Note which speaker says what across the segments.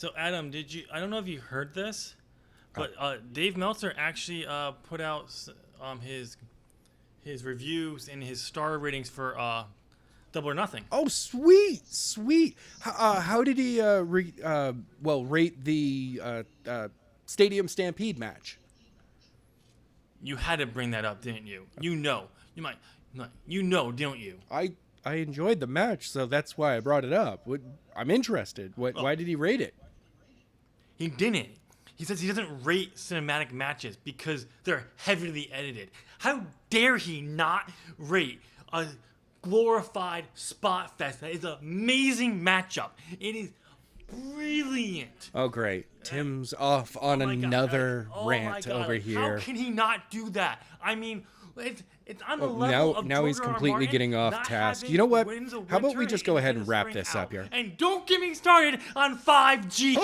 Speaker 1: So Adam, I don't know if you heard this, but Dave Meltzer actually put out his reviews and his star ratings for Double or Nothing.
Speaker 2: Oh, sweet. How did he rate the Stadium Stampede match?
Speaker 1: You had to bring that up, didn't you? You know, don't you?
Speaker 2: I enjoyed the match, so that's why I brought it up. I'm interested. Why did he rate it?
Speaker 1: He didn't. He says he doesn't rate cinematic matches because they're heavily edited. How dare he not rate a glorified spot fest that is an amazing matchup? It is brilliant.
Speaker 2: Oh, great. Tim's off on another rant over here.
Speaker 1: How can he not do that? I mean, it's on the level of
Speaker 2: now he's
Speaker 1: George R. R.
Speaker 2: completely
Speaker 1: Martin
Speaker 2: getting off
Speaker 1: not
Speaker 2: task.
Speaker 1: having
Speaker 2: You know what?
Speaker 1: Winds of
Speaker 2: How about we
Speaker 1: Winter
Speaker 2: just go ahead and
Speaker 1: the
Speaker 2: wrap
Speaker 1: spring
Speaker 2: this up here?
Speaker 1: And don't get me started on 5G.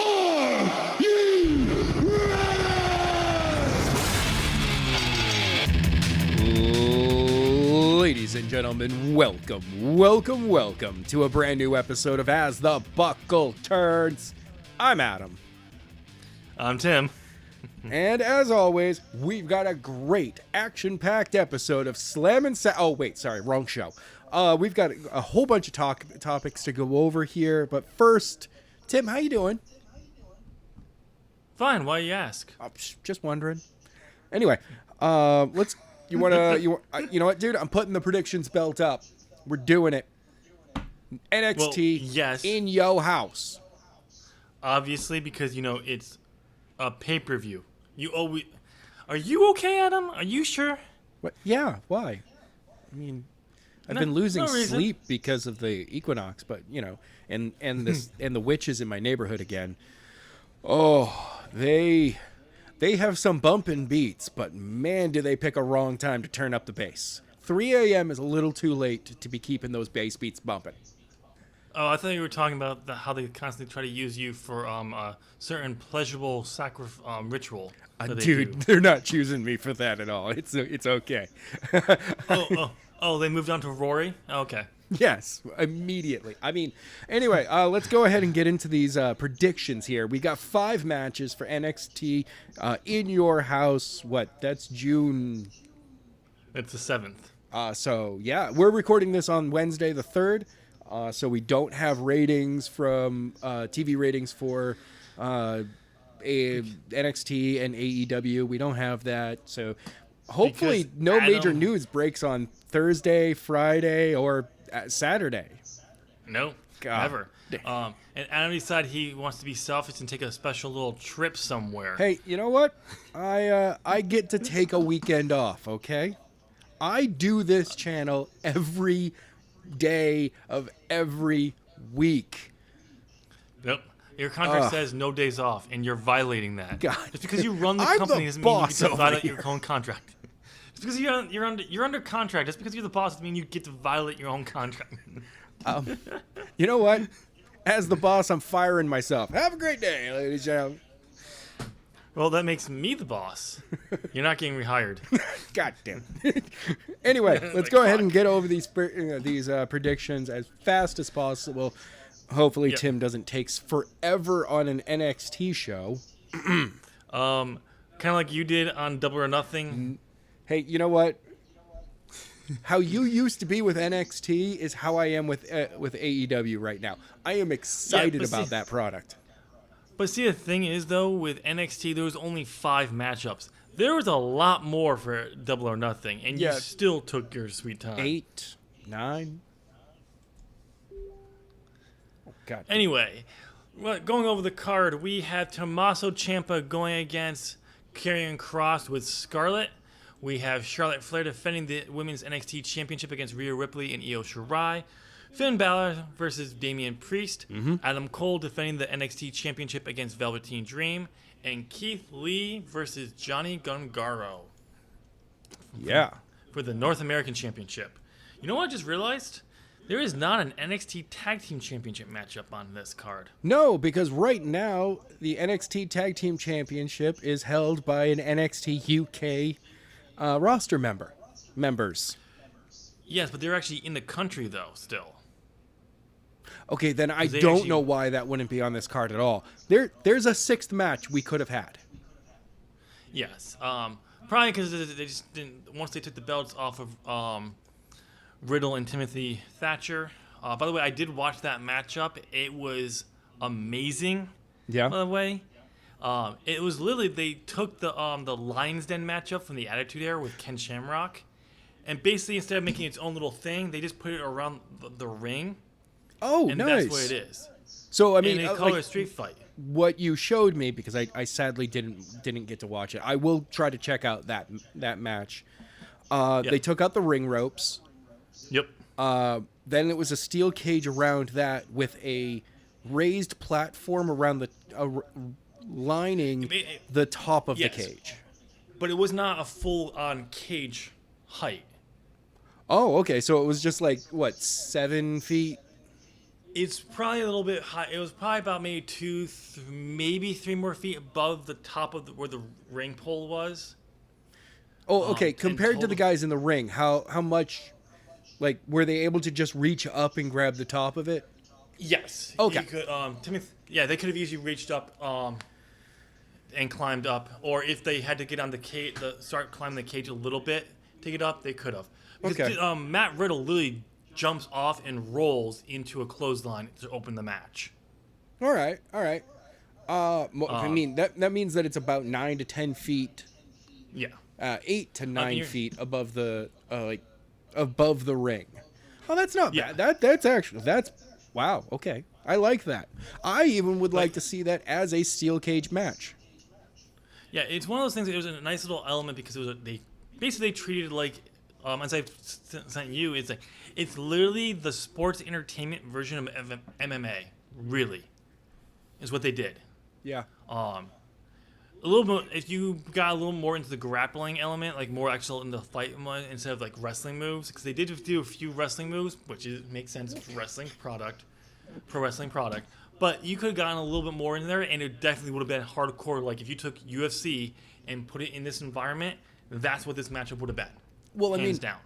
Speaker 2: Ladies and gentlemen, welcome to a brand new episode of As the Buckle Turns. I'm Adam.
Speaker 1: I'm Tim.
Speaker 2: And as always, we've got a great action-packed episode of Oh, wait, sorry, wrong show. We've got a whole bunch of topics to go over here, but first, Tim, how you doing?
Speaker 1: Fine. Why you ask?
Speaker 2: Just wondering. Anyway, let's. You know what, dude? I'm putting the predictions belt up. We're doing it. NXT
Speaker 1: yes.
Speaker 2: in yo house.
Speaker 1: Obviously, because it's a pay-per-view. Are you okay, Adam? Are you sure?
Speaker 2: What? Yeah. Why? I mean, I've been losing sleep because of the equinox, but and the witches in my neighborhood again. Oh, they have some bumping beats, but man, do they pick a wrong time to turn up the bass. 3 a.m. is a little too late to be keeping those bass beats bumping.
Speaker 1: Oh, I thought you were talking about how they constantly try to use you for a certain pleasurable ritual.
Speaker 2: Dude, they're not choosing me for that at all. It's okay.
Speaker 1: They moved on to Rory? Okay.
Speaker 2: Yes, immediately. I mean, anyway, let's go ahead and get into these predictions here. We got 5 matches for NXT in your house. That's June.
Speaker 1: It's the 7th.
Speaker 2: So, yeah, we're recording this on Wednesday the 3rd. So we don't have ratings from TV ratings for NXT and AEW. We don't have that. So hopefully major news breaks on Thursday, Friday, or Saturday.
Speaker 1: No, never. And Adam decided he wants to be selfish and take a special little trip somewhere.
Speaker 2: Hey, you know what? I get to take a weekend off, okay? I do this channel every day of every week.
Speaker 1: Yep. Your contract says no days off, and you're violating that.
Speaker 2: God.
Speaker 1: Just because you run the company doesn't mean you get to violate your own contract. Just because you're under contract, just because you're the boss doesn't mean you get to violate your own contract.
Speaker 2: You know what? As the boss, I'm firing myself. Have a great day, ladies and gentlemen.
Speaker 1: Well, that makes me the boss. You're not getting rehired.
Speaker 2: God damn. Anyway, let's go ahead and get over these predictions as fast as possible. Hopefully, Tim doesn't take forever on an NXT show.
Speaker 1: Kind of like you did on Double or Nothing.
Speaker 2: Hey, you know what? How you used to be with NXT is how I am with AEW right now. I am excited about that product.
Speaker 1: But see, the thing is, though, with NXT, there was only 5 matchups. There was a lot more for Double or Nothing, and you still took your sweet time.
Speaker 2: 8, 9. Oh, God.
Speaker 1: Anyway, going over the card, we have Tommaso Ciampa going against Karrion Kross with Scarlett. We have Charlotte Flair defending the Women's NXT Championship against Rhea Ripley and Io Shirai. Finn Balor versus Damian Priest.
Speaker 2: Mm-hmm.
Speaker 1: Adam Cole defending the NXT Championship against Velveteen Dream. And Keith Lee versus Johnny Gargano.
Speaker 2: Yeah.
Speaker 1: For the North American Championship. You know what I just realized? There is not an NXT Tag Team Championship matchup on this card.
Speaker 2: No, because right now, the NXT Tag Team Championship is held by an NXT UK roster members.
Speaker 1: Yes, but they're actually in the country, though, still.
Speaker 2: Okay, then I
Speaker 1: 'Cause they
Speaker 2: don't
Speaker 1: actually-
Speaker 2: know why that wouldn't be on this card at all. There's a sixth match we could have had.
Speaker 1: Yes. Probably because they just didn't. Once they took the belts off of Riddle and Timothy Thatcher. By the way, I did watch that matchup. It was amazing.
Speaker 2: Yeah.
Speaker 1: By the way, it was literally they took the Lions Den matchup from the Attitude Era with Ken Shamrock, and basically instead of making its own little thing, they just put it around the ring.
Speaker 2: Oh,
Speaker 1: And
Speaker 2: nice.
Speaker 1: that's what it is.
Speaker 2: So I mean,
Speaker 1: And they call it a street fight.
Speaker 2: what you showed me, because I sadly didn't get to watch it. I will try to check out that match. They took out the ring ropes.
Speaker 1: Yep.
Speaker 2: Then it was a steel cage around that with a raised platform around lining the top of the cage.
Speaker 1: But it was not a full-on cage height.
Speaker 2: Oh, okay. So it was just like, what, 7 feet?
Speaker 1: It's probably a little bit high. It was probably about maybe maybe 3 more feet above the top of where the ring pole was.
Speaker 2: Oh, okay.
Speaker 1: And
Speaker 2: Compared to the guys in the ring, how much, like, were they able to just reach up and grab the top of it?
Speaker 1: Yes.
Speaker 2: Okay.
Speaker 1: You could, they could have easily reached up and climbed up, or if they had to get on the cage, start climbing the cage a little bit to get up, they could have. Because,
Speaker 2: Okay.
Speaker 1: Matt Riddle literally jumps off and rolls into a clothesline to open the match.
Speaker 2: All right. I mean, that means that it's about 9 to 10 feet,
Speaker 1: Yeah.
Speaker 2: 8 to 9
Speaker 1: you're-
Speaker 2: feet above the above the ring. Oh, that's not
Speaker 1: Yeah.
Speaker 2: bad. That's wow. Okay, I like that. I even would like to see that as a steel cage match.
Speaker 1: Yeah, it's one of those things. It was a nice little element because it was they basically treated it like, as I sent you, it's literally the sports entertainment version of MMA. Really, is what they did.
Speaker 2: Yeah.
Speaker 1: A little bit. If you got a little more into the grappling element, like more actual in the fight mode instead of like wrestling moves, because they did do a few wrestling moves, which makes sense. It's pro wrestling product. But you could have gotten a little bit more in there, and it definitely would have been hardcore. Like if you took UFC and put it in this environment, that's what this matchup would have been.
Speaker 2: Well,
Speaker 1: Hands down.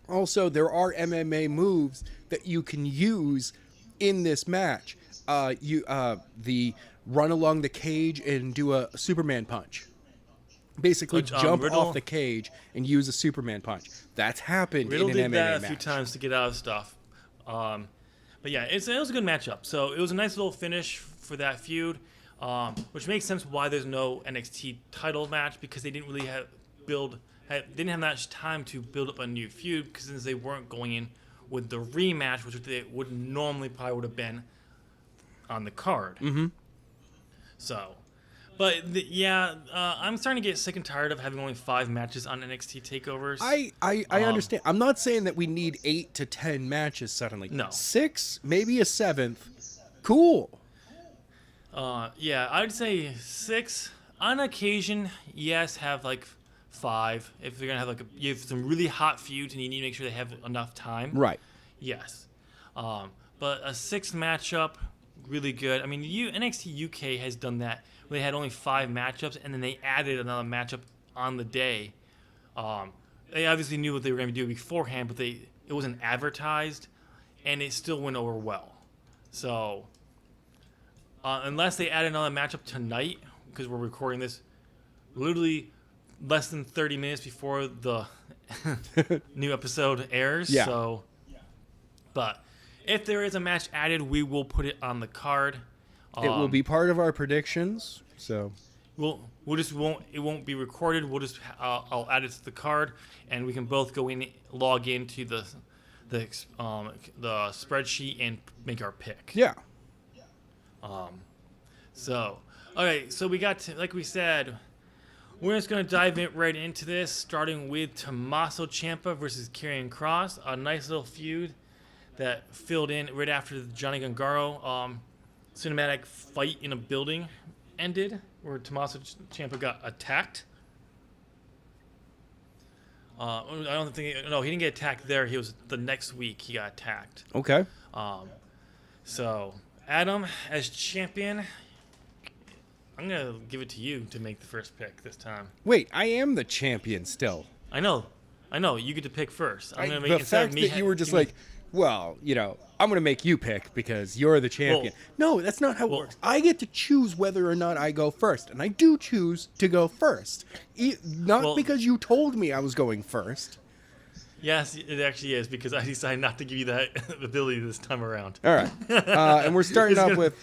Speaker 2: Also, there are MMA moves that you can use in this match. The run along the cage and do a Superman punch. Basically,
Speaker 1: Which,
Speaker 2: jump
Speaker 1: Riddle-
Speaker 2: off the cage and use a Superman punch. That's happened
Speaker 1: Riddle
Speaker 2: in an
Speaker 1: did
Speaker 2: MMA
Speaker 1: that a
Speaker 2: match.
Speaker 1: few times to get out of stuff. But yeah, it was a good matchup. So it was a nice little finish for that feud, which makes sense why there's no NXT title match, because they didn't really didn't have much time to build up a new feud, because since they weren't going in with the rematch, which they would normally probably would have been on the card. Mm-hmm. So, but I'm starting to get sick and tired of having only 5 matches on NXT takeovers.
Speaker 2: I understand. I'm not saying that we need 8 to 10 matches suddenly.
Speaker 1: No.
Speaker 2: 6, maybe a 7th. Cool.
Speaker 1: I'd say 6 on occasion. Yes, have like 5 if you're gonna have you have some really hot feuds and you need to make sure they have enough time.
Speaker 2: Right.
Speaker 1: Yes, but a 6th matchup, really good. I mean, NXT UK has done that. Where they had only 5 matchups, and then they added another matchup on the day. They obviously knew what they were going to do beforehand, but it wasn't advertised, and it still went over well. So, unless they add another matchup tonight, because we're recording this literally less than 30 minutes before the new episode airs.
Speaker 2: Yeah.
Speaker 1: So, but if there is a match added, we will put it on the card.
Speaker 2: It will be part of our predictions. So
Speaker 1: It won't be recorded. I'll add it to the card, and we can both log into the spreadsheet and make our pick.
Speaker 2: yeah.
Speaker 1: So, okay, so we got to, like we said, we're just going to dive right into this, starting with Tommaso Ciampa versus Karrion Kross, a nice little feud that filled in right after the Johnny Gargano cinematic fight in a building ended, where Tommaso Ciampa got attacked. I don't think he didn't get attacked there. He was the next week he got attacked.
Speaker 2: Okay.
Speaker 1: So Adam, as champion, I'm gonna give it to you to make the first pick this time.
Speaker 2: Wait, I am the champion still.
Speaker 1: I know. You get to pick first. I'm gonna make
Speaker 2: The
Speaker 1: instead of
Speaker 2: fact
Speaker 1: me
Speaker 2: that you were just
Speaker 1: give me-
Speaker 2: like, well, I'm going to make you pick because you're the champion. No, that's not how it works. I get to choose whether or not I go first, and I do choose to go first. Not because you told me I was going first.
Speaker 1: Yes, it actually is, because I decided not to give you that ability this time around.
Speaker 2: All right. And we're starting off with...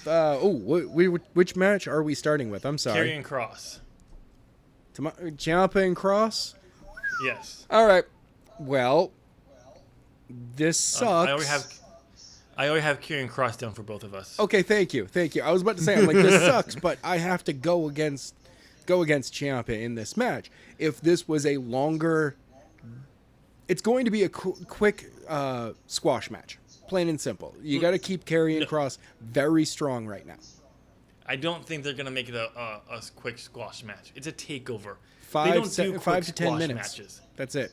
Speaker 2: which match are we starting with? I'm sorry.
Speaker 1: Karrion Kross.
Speaker 2: Ciampa and Cross?
Speaker 1: Yes.
Speaker 2: All right. Well, this sucks.
Speaker 1: I already have Karrion Kross down for both of us.
Speaker 2: Okay, thank you. I was about to say, I'm like, this sucks, but I have to go against Ciampa in this match. If this was a longer... It's going to be a quick squash match, plain and simple. You got to keep Karrion Kross very strong right now.
Speaker 1: I don't think they're going to make it a quick squash match. It's a takeover.
Speaker 2: 5 to 10 minutes.
Speaker 1: Matches.
Speaker 2: That's it.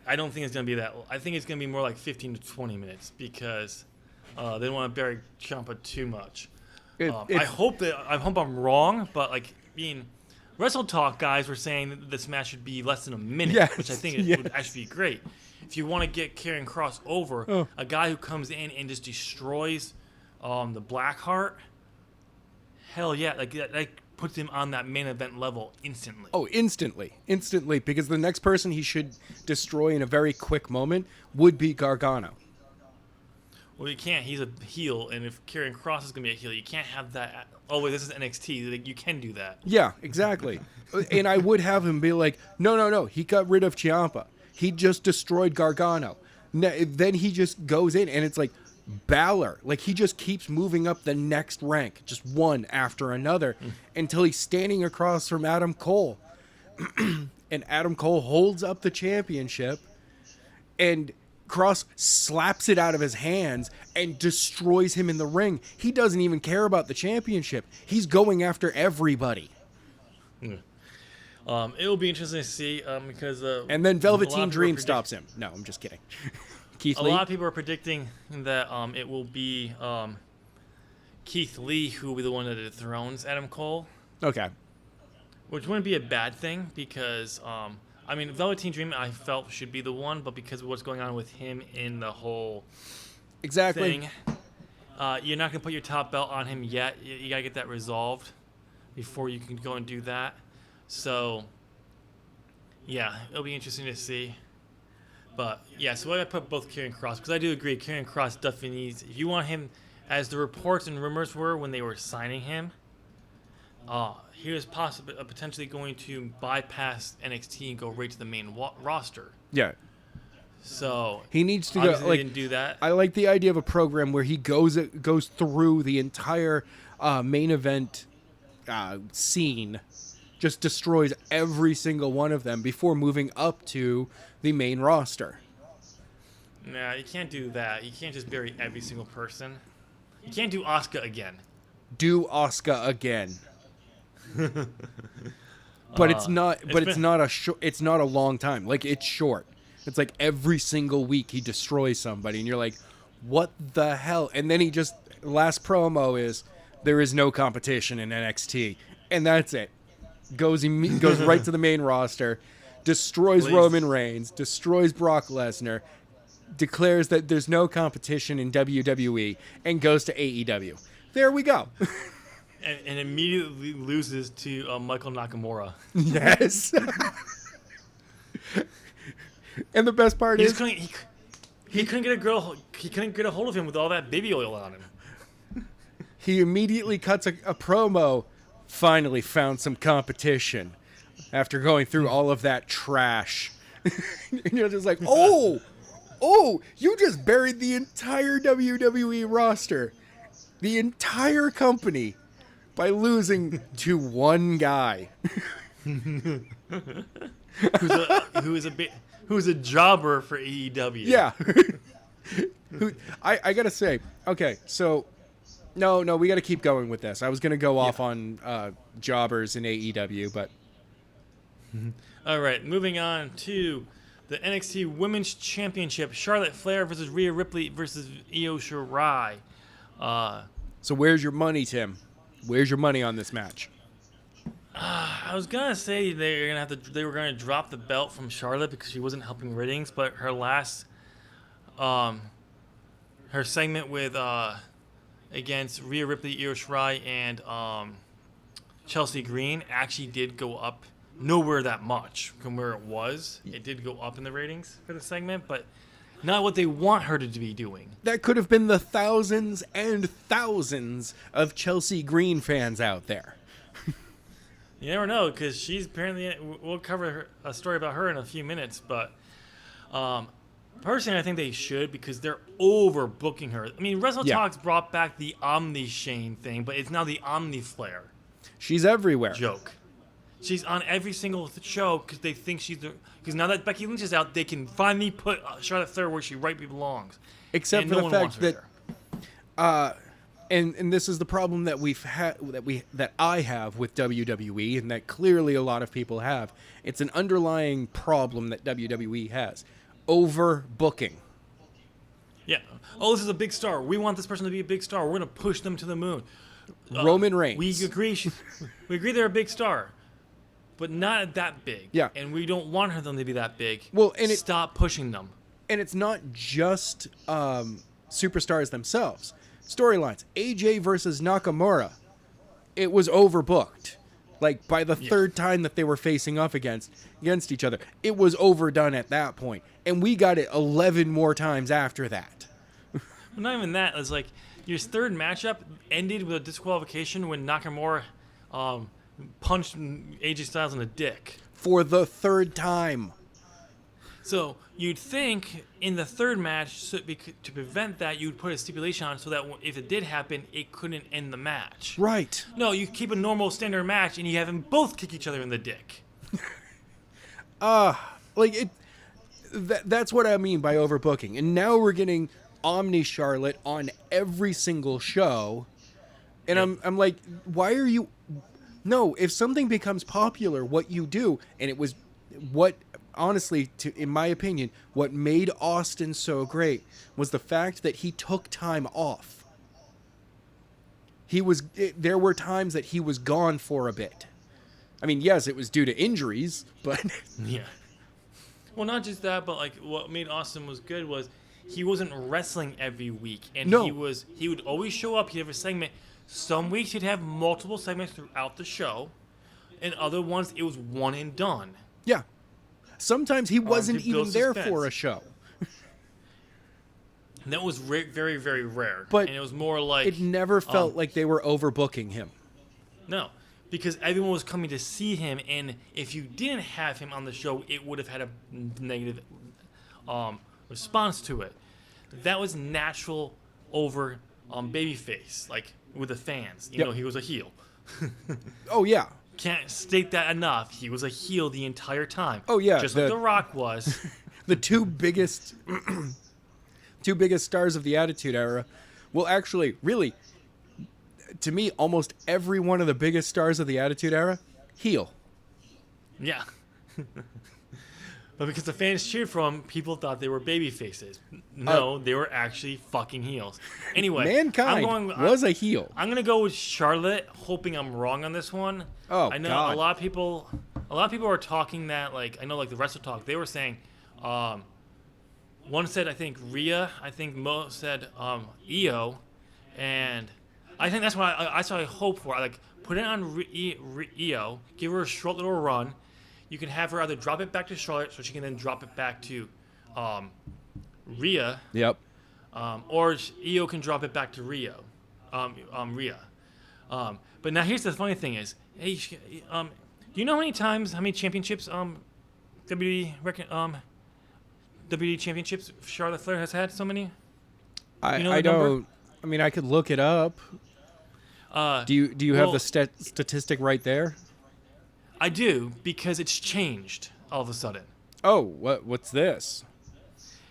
Speaker 1: I don't think it's going to be that. I think it's going to be more like 15 to 20 minutes because they don't want to bury Ciampa too much. I hope I'm wrong, but Wrestle Talk guys were saying that this match should be less than a minute, which I think would actually be great. If you want to get Karrion Kross over, a guy who comes in and just destroys the Blackheart, hell yeah, that puts him on that main event level instantly.
Speaker 2: Oh, instantly, because the next person he should destroy in a very quick moment would be Gargano.
Speaker 1: Well, you can't. He's a heel, and if Karrion Kross is going to be a heel, you can't have that. Oh, wait, this is NXT. You can do that.
Speaker 2: Yeah, exactly. And I would have him be like, no, he got rid of Ciampa. He just destroyed Gargano. Then he just goes in, and it's like Balor. Like, he just keeps moving up the next rank, just one after another, until he's standing across from Adam Cole. And Adam Cole holds up the championship, and Kross slaps it out of his hands and destroys him in the ring. He doesn't even care about the championship. He's going after everybody.
Speaker 1: It'll be interesting to see because...
Speaker 2: and then Velveteen Dream stops him. No, I'm just kidding. Keith Lee?
Speaker 1: A lot of people are predicting that it will be Keith Lee who will be the one that dethrones Adam Cole.
Speaker 2: Okay.
Speaker 1: Which wouldn't be a bad thing because... Velveteen Dream I felt should be the one, but because of what's going on with him in the whole thing, you're not going to put your top belt on him yet. You got to get that resolved before you can go and do that. So, yeah, it'll be interesting to see. But, yeah, so I put both Karrion Kross, because I do agree, Karrion Kross definitely needs, if you want him, as the reports and rumors were when they were signing him, he was potentially going to bypass NXT and go right to the main roster.
Speaker 2: Yeah.
Speaker 1: So
Speaker 2: he needs to go.
Speaker 1: They didn't do that.
Speaker 2: I like the idea of a program where he goes through the entire main event scene, just destroys every single one of them before moving up to the main roster.
Speaker 1: Nah, you can't do that. You can't just bury every single person. You can't do Asuka again.
Speaker 2: Do Asuka again. But it's not. But it's not a long time. Like, it's short. It's like every single week he destroys somebody, and you're like, what the hell? And then last promo is, there is no competition in NXT, and that's it. Goes right to the main roster, destroys Roman Reigns, destroys Brock Lesnar, declares that there's no competition in WWE, and goes to AEW. There we go.
Speaker 1: And immediately loses to Michael Nakamura.
Speaker 2: Yes. And the best part is
Speaker 1: he couldn't get a girl. He couldn't get a hold of him with all that baby oil on him.
Speaker 2: He immediately cuts a promo. Finally found some competition after going through all of that trash. And you're just like, oh, you just buried the entire WWE roster, the entire company, by losing to one guy.
Speaker 1: Who's a jobber for AEW.
Speaker 2: Yeah. I gotta say, okay, so no, we gotta keep going with this. I was gonna go off on jobbers in AEW, but
Speaker 1: all right, moving on to the NXT Women's Championship: Charlotte Flair versus Rhea Ripley versus Io Shirai.
Speaker 2: So where's your money, Tim? Where's your money on this match?
Speaker 1: I was gonna say they were gonna drop the belt from Charlotte because she wasn't helping ratings, but her last her segment with against Rhea Ripley, Io Shirai, and Chelsea Green actually did go up. Nowhere that much from where it was. It did go up in the ratings for the segment, but not what they want her to be doing.
Speaker 2: That could have been the thousands and thousands of Chelsea Green fans out there.
Speaker 1: You never know, because she's apparently... We'll cover a story about her in a few minutes, but... personally, I think they should, because they're overbooking her. I mean, WrestleTalk's brought back the Omni-Shane thing, but it's now the Omni-Flair
Speaker 2: She's everywhere.
Speaker 1: joke. She's on every single show because they think she's the... Because now that Becky Lynch is out, they can finally put Charlotte Flair where she rightly belongs.
Speaker 2: Except for the fact that... And this is the problem that I have with WWE, and that clearly a lot of people have. It's an underlying problem that WWE has. Overbooking.
Speaker 1: Yeah. Oh, this is a big star. We want this person to be a big star. We're going to push them to the moon.
Speaker 2: Roman Reigns.
Speaker 1: We agree they're a big star, but not that big.
Speaker 2: Yeah.
Speaker 1: And we don't want them to be that big.
Speaker 2: Well, and
Speaker 1: stop pushing them.
Speaker 2: And it's not just superstars themselves. Storylines. AJ versus Nakamura. It was overbooked. Like, by the third time that they were facing up against each other. It was overdone at that point. And we got it 11 more times after that.
Speaker 1: Well, not even that. It's like, your third matchup ended with a disqualification when Nakamura punched AJ Styles in the dick.
Speaker 2: For the third time.
Speaker 1: So you'd think in the third match, to prevent that, you'd put a stipulation on so that if it did happen, it couldn't end the match.
Speaker 2: Right.
Speaker 1: No, you keep a normal standard match and you have them both kick each other in the dick.
Speaker 2: That's what I mean by overbooking. And now we're getting Omni Charlotte on every single show. And I'm like, why are you... No, if something becomes popular, what you do, and it was what... Honestly, in my opinion, what made Austin so great was the fact that he took time off. There were times that he was gone for a bit. I mean, yes, it was due to injuries, but...
Speaker 1: Yeah. Well, not just that, but like what made Austin was good was he wasn't wrestling every week. And
Speaker 2: no.
Speaker 1: He would always show up, he'd have a segment. Some weeks he'd have multiple segments throughout the show. And other ones, it was one and done.
Speaker 2: Yeah. Sometimes he wasn't even there for a show.
Speaker 1: And that was very, very rare.
Speaker 2: But
Speaker 1: and it was more like...
Speaker 2: It never felt like they were overbooking him.
Speaker 1: No, because everyone was coming to see him, and if you didn't have him on the show, it would have had a negative response to it. That was natural over babyface, like with the fans. You know, he was a heel.
Speaker 2: Oh, yeah.
Speaker 1: Can't state that enough. He was a heel the entire time.
Speaker 2: Oh yeah,
Speaker 1: just like The Rock was.
Speaker 2: The two biggest stars of the Attitude Era. Well, actually, really, to me, almost every one of the biggest stars of the Attitude Era, heel.
Speaker 1: Yeah. But because the fans cheered for him, people thought they were baby faces. No, they were actually fucking heels. Anyway,
Speaker 2: Mankind was a heel.
Speaker 1: I'm gonna go with Charlotte, hoping I'm wrong on this one.
Speaker 2: Oh,
Speaker 1: I know
Speaker 2: God.
Speaker 1: a lot of people are talking that, like, I know, like the WrestleTalk, they were saying, one said I think Rhea, I think Mo said Io, and I think that's what I hope for. Like, put it on Io, give her a short little run. You can have her either drop it back to Charlotte so she can then drop it back to Rhea.
Speaker 2: Yep.
Speaker 1: Or Io can drop it back to Rhea. But now here's the funny thing is, hey, do you know how many championships WWE championships Charlotte Flair has had? So many?
Speaker 2: I don't. I mean, I could look it up. Do you have the statistic right there?
Speaker 1: I do, because it's changed all of a sudden.
Speaker 2: Oh, what's this?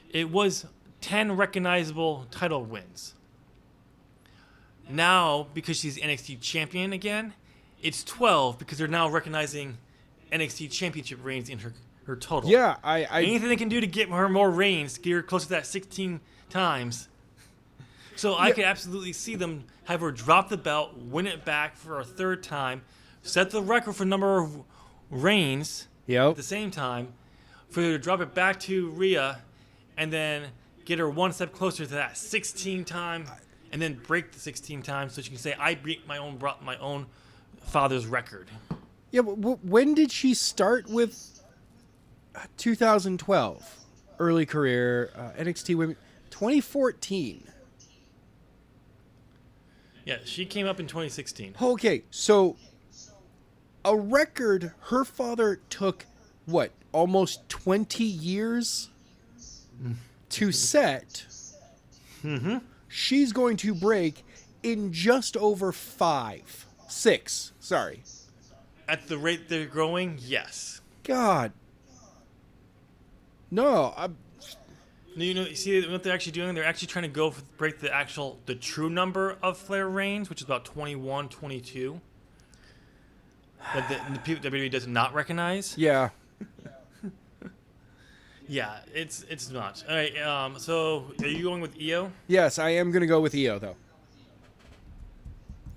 Speaker 1: It was 10 recognizable title wins. Now, because she's NXT champion again, it's 12 because they're now recognizing NXT championship reigns in her total.
Speaker 2: Yeah,
Speaker 1: anything they can do to get her more reigns, to get her closer to that 16 times. So I could absolutely see them have her drop the belt, win it back for a third time, set the record for number of reigns at the same time, for her to drop it back to Rhea, and then get her one step closer to that 16 time, and then break the 16 times, so she can say, "I beat my own father's record."
Speaker 2: Yeah, but when did she start with 2012? Early career, NXT Women, 2014.
Speaker 1: Yeah, she came up in 2016.
Speaker 2: Okay, so a record her father took, what, almost 20 years to set.
Speaker 1: Mm-hmm.
Speaker 2: She's going to break in just over 6. Sorry.
Speaker 1: At the rate they're growing, yes.
Speaker 2: God. No,
Speaker 1: You see what they're actually doing? They're actually trying to break the true number of Flair reigns, which is about 21, 22. That the people WWE does not recognize.
Speaker 2: yeah.
Speaker 1: Yeah, it's not. All right. So are you going with Io?
Speaker 2: Yes, I am going to go with Io, though.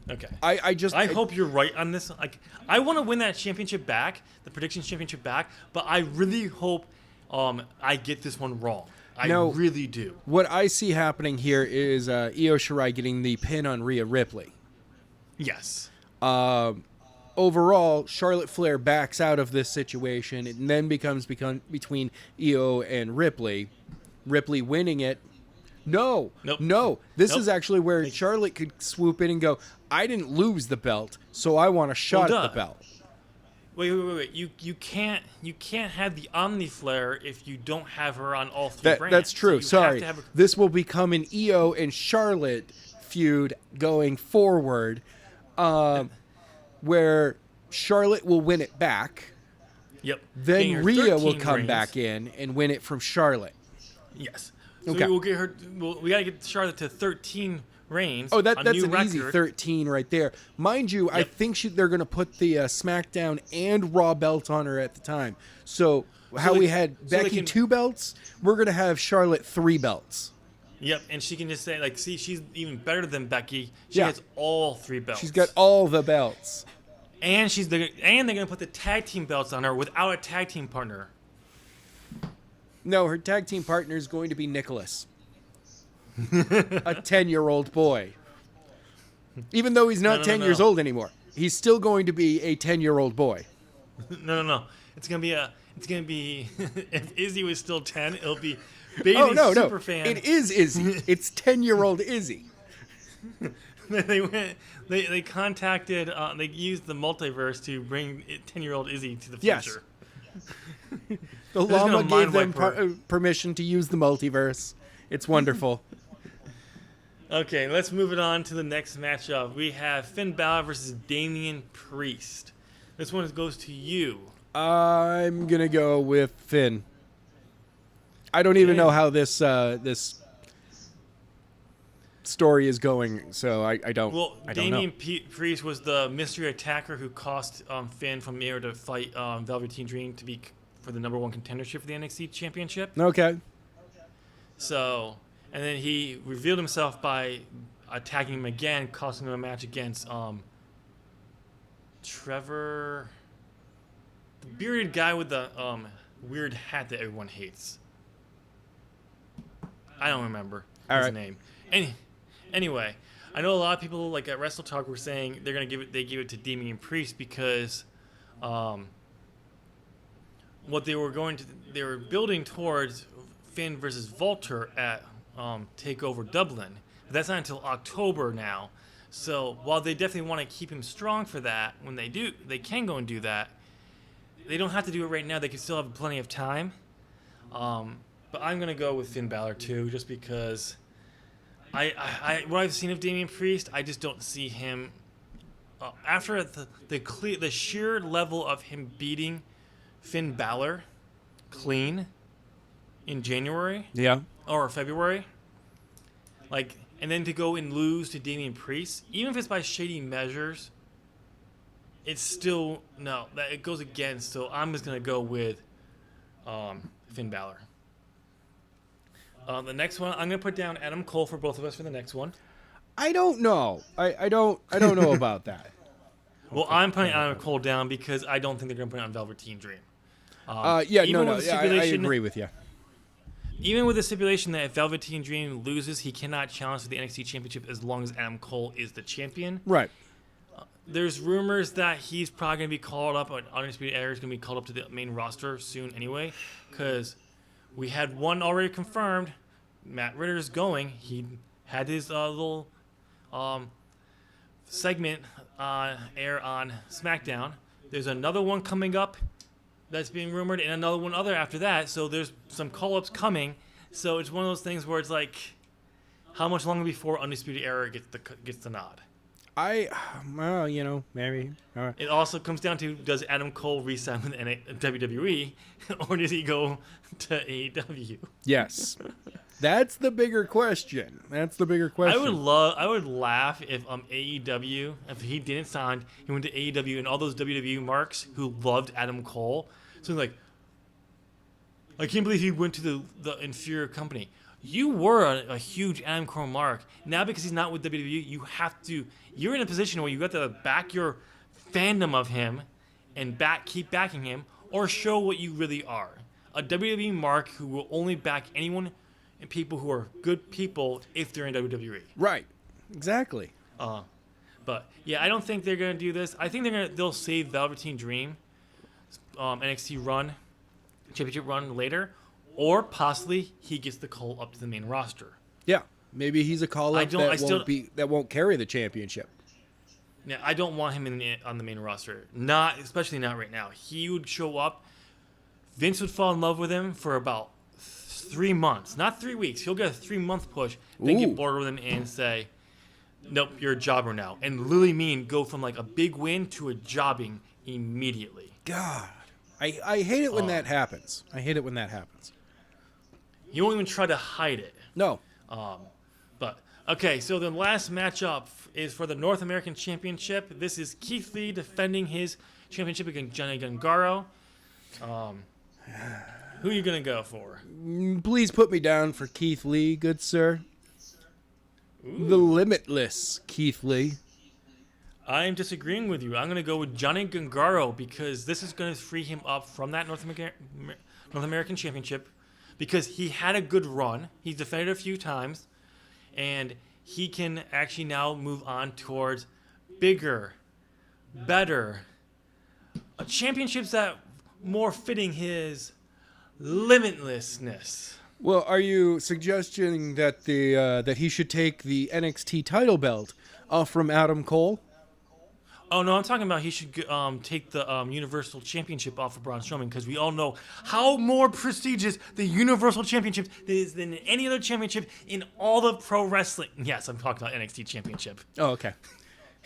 Speaker 1: Okay.
Speaker 2: I
Speaker 1: hope you're right on this. Like, I want to win that championship back, the predictions championship back, but I really hope I get this one wrong. I really do.
Speaker 2: What I see happening here is Io Shirai getting the pin on Rhea Ripley.
Speaker 1: Yes.
Speaker 2: Overall, Charlotte Flair backs out of this situation and then becomes between Io and Ripley. Ripley winning it. No. This is actually where Charlotte could swoop in and go, I didn't lose the belt, so I want a shot at the belt.
Speaker 1: Wait. You can't have the Omni Flair if you don't have her on all three brands.
Speaker 2: That's true.
Speaker 1: So
Speaker 2: Sorry. This will become an Io and Charlotte feud going forward, where Charlotte will win it back.
Speaker 1: Yep.
Speaker 2: Then Rhea will come back in and win it from Charlotte.
Speaker 1: Yes. So
Speaker 2: Okay.
Speaker 1: we'll get her. We gotta get Charlotte to 13 reigns.
Speaker 2: Oh, that's an
Speaker 1: record.
Speaker 2: easy 13 right there. Mind you, I think they're going to put the SmackDown and Raw belts on her at the time. So we had Becky 2 belts, we're going to have Charlotte 3 belts.
Speaker 1: Yep, and she can just say, like, see, she's even better than Becky. She has all 3 belts.
Speaker 2: She's got all the belts.
Speaker 1: And they're going to put the tag team belts on her without a tag team partner.
Speaker 2: No, her tag team partner is going to be Nicholas. A 10-year-old boy. Even though he's not 10 years old anymore, he's still going to be a 10-year-old boy.
Speaker 1: No. It's gonna be if Izzy was still 10, it'll be baby Superfan.
Speaker 2: It is Izzy. It's 10-year-old Izzy.
Speaker 1: They contacted they used the multiverse to bring 10-year-old Izzy to the future.
Speaker 2: Yes. The llama gave them permission to use the multiverse. It's wonderful.
Speaker 1: Okay, let's move it on to the next matchup. We have Finn Balor versus Damian Priest. This one goes to you.
Speaker 2: I'm gonna go with Finn. I don't even know how this story is going, so I don't.
Speaker 1: Well,
Speaker 2: I don't know.
Speaker 1: Damian Priest was the mystery attacker who cost Finn from being able to fight Velveteen Dream to be for the #1 contendership for the NXT Championship.
Speaker 2: Okay.
Speaker 1: So, and then he revealed himself by attacking him again, costing him a match against Trevor, the bearded guy with the weird hat that everyone hates. I don't remember his name. Anyway, I know a lot of people like at Wrestle Talk were saying they give it to Damian Priest because what they were building towards Finn versus Walter at TakeOver Dublin. But that's not until October now. So while they definitely want to keep him strong for that, when they can go and do that. They don't have to do it right now. They can still have plenty of time. But I'm gonna go with Finn Balor too, just because what I've seen of Damian Priest, I just don't see him after the sheer level of him beating Finn Balor clean in January, or February, and then to go and lose to Damian Priest, even if it's by shady measures, it's still it goes against. So I'm just gonna go with Finn Balor. The next one, I'm gonna put down Adam Cole for both of us for the next one.
Speaker 2: I don't know. I don't know about that.
Speaker 1: Well, I'm putting Adam Cole down because I don't think they're gonna put it on Velveteen Dream.
Speaker 2: I agree with you.
Speaker 1: even with the stipulation that if Velveteen Dream loses, he cannot challenge for the NXT Championship as long as Adam Cole is the champion.
Speaker 2: Right.
Speaker 1: There's rumors that he's probably going to be called up, Undisputed Era is going to be called up to the main roster soon anyway, because we had one already confirmed. Matt Ritter's going. He had his little segment air on SmackDown. There's another one coming up that's being rumored, and another one after that. So there's some call-ups coming. So it's one of those things where it's like, how much longer before Undisputed Era gets the nod?
Speaker 2: Well, maybe. All right.
Speaker 1: It also comes down to, does Adam Cole re-sign with WWE, or does he go to AEW?
Speaker 2: Yes. That's the bigger question. I
Speaker 1: would laugh if AEW, if he didn't sign, he went to AEW, and all those WWE marks who loved Adam Cole. So like, I can't believe he went to the inferior company. You were a huge Adam Cole mark. Now because he's not with WWE, you're in a position where you got to back your fandom of him and keep backing him, or show what you really are. A WWE mark who will only back anyone and people who are good people if they're in WWE.
Speaker 2: Right. Exactly.
Speaker 1: But yeah, I don't think they're gonna do this. I think they'll save Velveteen Dream NXT championship run later, or possibly he gets the call up to the main roster.
Speaker 2: Yeah, maybe he's a call up that won't carry the championship.
Speaker 1: Yeah, I don't want him on the main roster. Especially not right now. He would show up. Vince would fall in love with him for about 3 months, not 3 weeks. He'll get a 3-month push, then get bored with him and say, "Nope, you're a jobber now." And Lily go from like a big win to a jobbing immediately.
Speaker 2: God, I hate it when that happens.
Speaker 1: He won't even try to hide it.
Speaker 2: No.
Speaker 1: But okay, so the last matchup is for the North American Championship. This is Keith Lee defending his championship against Johnny Gargano. Who are you gonna go for?
Speaker 2: Please put me down for Keith Lee, good sir. Ooh. The limitless Keith Lee.
Speaker 1: I am disagreeing with you. I'm gonna go with Johnny Gargano because this is gonna free him up from that North American Championship, because he had a good run. He's defended a few times, and he can actually now move on towards bigger, better championships that more fitting his limitlessness.
Speaker 2: Well, are you suggesting that that he should take the NXT title belt off from Adam Cole?
Speaker 1: Oh no, I'm talking about he should take the Universal Championship off of Braun Strowman, because we all know how more prestigious the Universal Championship is than any other championship in all the pro wrestling. Yes, I'm talking about NXT Championship.
Speaker 2: Oh, okay.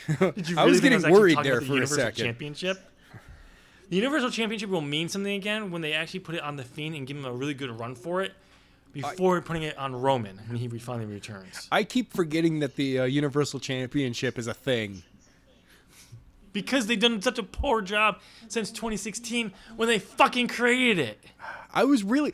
Speaker 1: Did you really
Speaker 2: I was getting worried there for a
Speaker 1: Universal
Speaker 2: second.
Speaker 1: Championship? The Universal Championship will mean something again when they actually put it on The Fiend and give him a really good run for it before putting it on Roman when he finally returns.
Speaker 2: I keep forgetting that the Universal Championship is a thing.
Speaker 1: Because they've done such a poor job since 2016 when they fucking created it.
Speaker 2: I was really,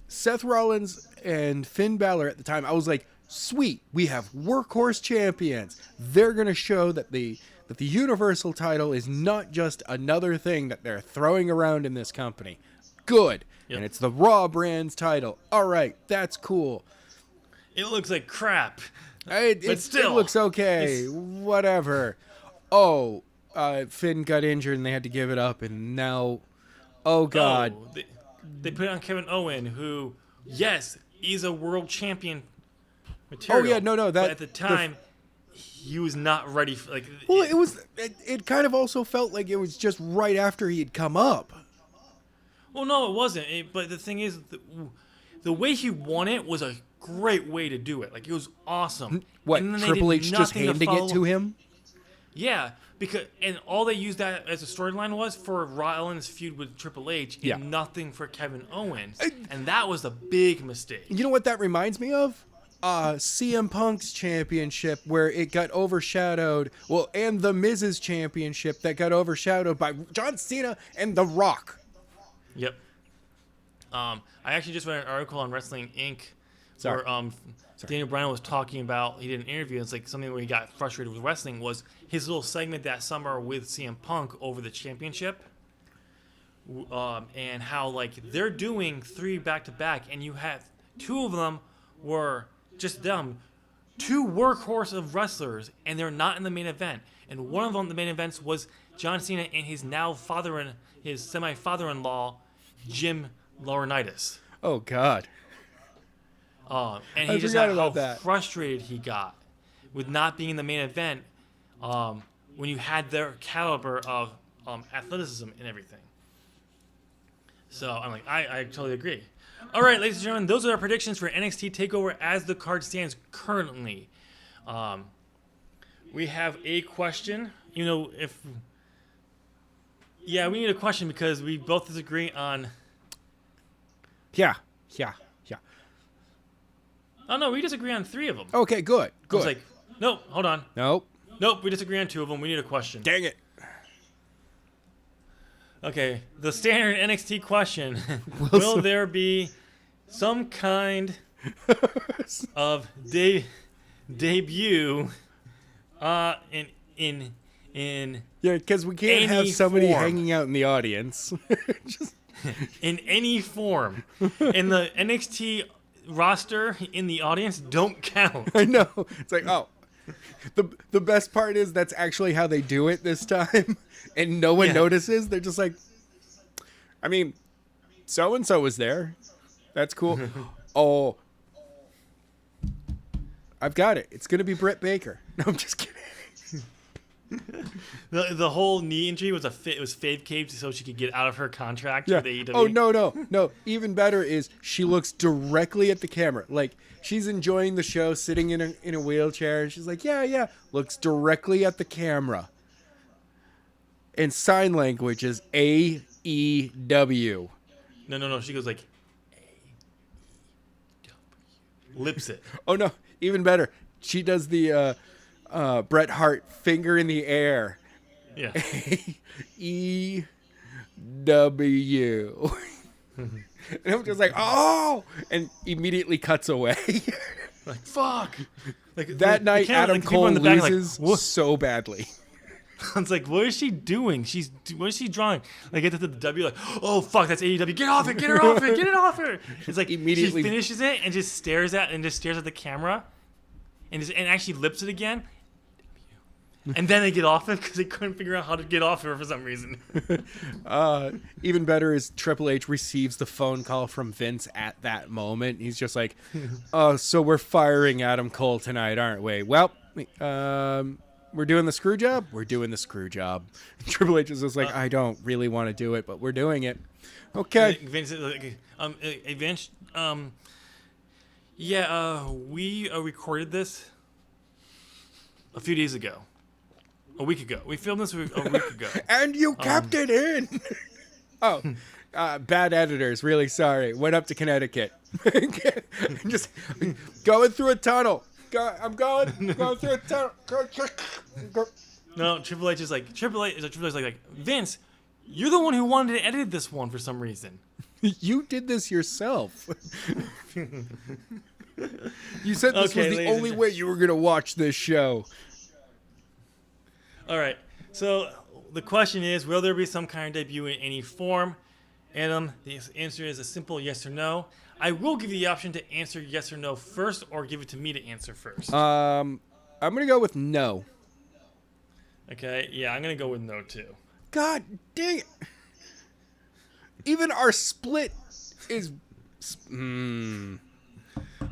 Speaker 2: Seth Rollins and Finn Balor at the time, I was like, sweet, we have workhorse champions. They're going to show that the Universal title is not just another thing that they're throwing around in this company. Good. Yep. And it's the Raw Brands title. All right, that's cool.
Speaker 1: It looks like crap.
Speaker 2: It looks okay. Whatever. Oh, Finn got injured and they had to give it up, and now, oh God.
Speaker 1: Oh, they put it on Kevin Owens, who, yes, he's a world champion material.
Speaker 2: Oh yeah, no,
Speaker 1: but at the time, he was not ready for,
Speaker 2: Well, it kind of also felt like it was just right after he had come up.
Speaker 1: Well, no, it wasn't. But the thing is, the way he won it was a great way to do it. It was awesome.
Speaker 2: What, Triple H just handing it to him?
Speaker 1: Yeah, and all they used that as a storyline was for Rollins' feud with Triple H, and nothing for Kevin Owens. And that was a big mistake.
Speaker 2: You know what that reminds me of? CM Punk's championship, where it got overshadowed, and the Miz's championship that got overshadowed by John Cena and The Rock.
Speaker 1: Yep. I actually just read an article on Wrestling Inc.
Speaker 2: Sorry.
Speaker 1: where Daniel Bryan was talking about, he did an interview, it's something where he got frustrated with wrestling was his little segment that summer with CM Punk over the championship. and how like they're doing 3 back-to-back, and you have 2 of them were just them, 2 workhorse of wrestlers, and they're not in the main event. And one of them, the main events, was John Cena and his now his semi-father-in-law, Jim Laurinaitis.
Speaker 2: Oh God.
Speaker 1: And he just had how frustrated he got with not being in the main event when you had their caliber of athleticism and everything. So I'm like, I totally agree. All right, ladies and gentlemen, those are our predictions for NXT TakeOver as the card stands currently. We have a question. We need a question because we both disagree on.
Speaker 2: Yeah.
Speaker 1: Oh no, we disagree on 3 of them.
Speaker 2: Okay, good.
Speaker 1: I was like, nope, hold on.
Speaker 2: Nope,
Speaker 1: we disagree on 2 of them. We need a question.
Speaker 2: Dang it.
Speaker 1: Okay, the standard NXT question. Will there be some kind of debut in
Speaker 2: Yeah, because we can't have somebody hanging out in the audience.
Speaker 1: in any form. And the NXT roster in the audience don't count.
Speaker 2: I know. It's like, oh. The best part is that's actually how they do it this time. And no one notices. They're just like, I mean, so-and-so was there. That's cool. Oh. I've got it. It's going to be Britt Baker. No, I'm just kidding.
Speaker 1: The whole knee injury was it was fake so she could get out of her contract with AEW.
Speaker 2: Oh, no. Even better is she looks directly at the camera. Like, she's enjoying the show, sitting in a wheelchair, and she's like, yeah. Looks directly at the camera. And sign language is AEW.
Speaker 1: No. She goes like, AEW. Lips it.
Speaker 2: Oh, no. Even better. She does the Bret Hart finger in the air.
Speaker 1: Yeah.
Speaker 2: AEW. And I'm just like, oh! And immediately cuts away.
Speaker 1: Like, fuck.
Speaker 2: Like that night, Adam Cole loses so badly.
Speaker 1: It's like, what is she doing? What is she drawing? Like, get to the W, like, oh fuck, that's AEW. Get off it, get her off it, get it off her. It's like immediately she finishes it and just stares at the camera, and actually lips it again. And then they get off it because they couldn't figure out how to get off her for some reason.
Speaker 2: Even better is Triple H receives the phone call from Vince at that moment. He's just like, so we're firing Adam Cole tonight, aren't we? Well, we're doing the screw job? We're doing the screw job. Triple H is just like, I don't really want to do it, but we're doing it. Okay.
Speaker 1: Vince, we recorded this a few days ago. A week ago. We filmed this a week ago.
Speaker 2: And you kept it in. Bad editors. Really sorry. Went up to Connecticut. Just going through a tunnel. I'm going through a tunnel.
Speaker 1: No, Triple H is like, Vince, you're the one who wanted to edit this one for some reason.
Speaker 2: You did this yourself. You said this was the only way you were going to watch this show.
Speaker 1: All right, so the question is, will there be some kind of debut in any form? Adam, the answer is a simple yes or no. I will give you the option to answer yes or no first, or give it to me to answer first.
Speaker 2: I'm going to go with no.
Speaker 1: Okay, yeah, I'm going to go with no, too.
Speaker 2: God dang it. Even our split is...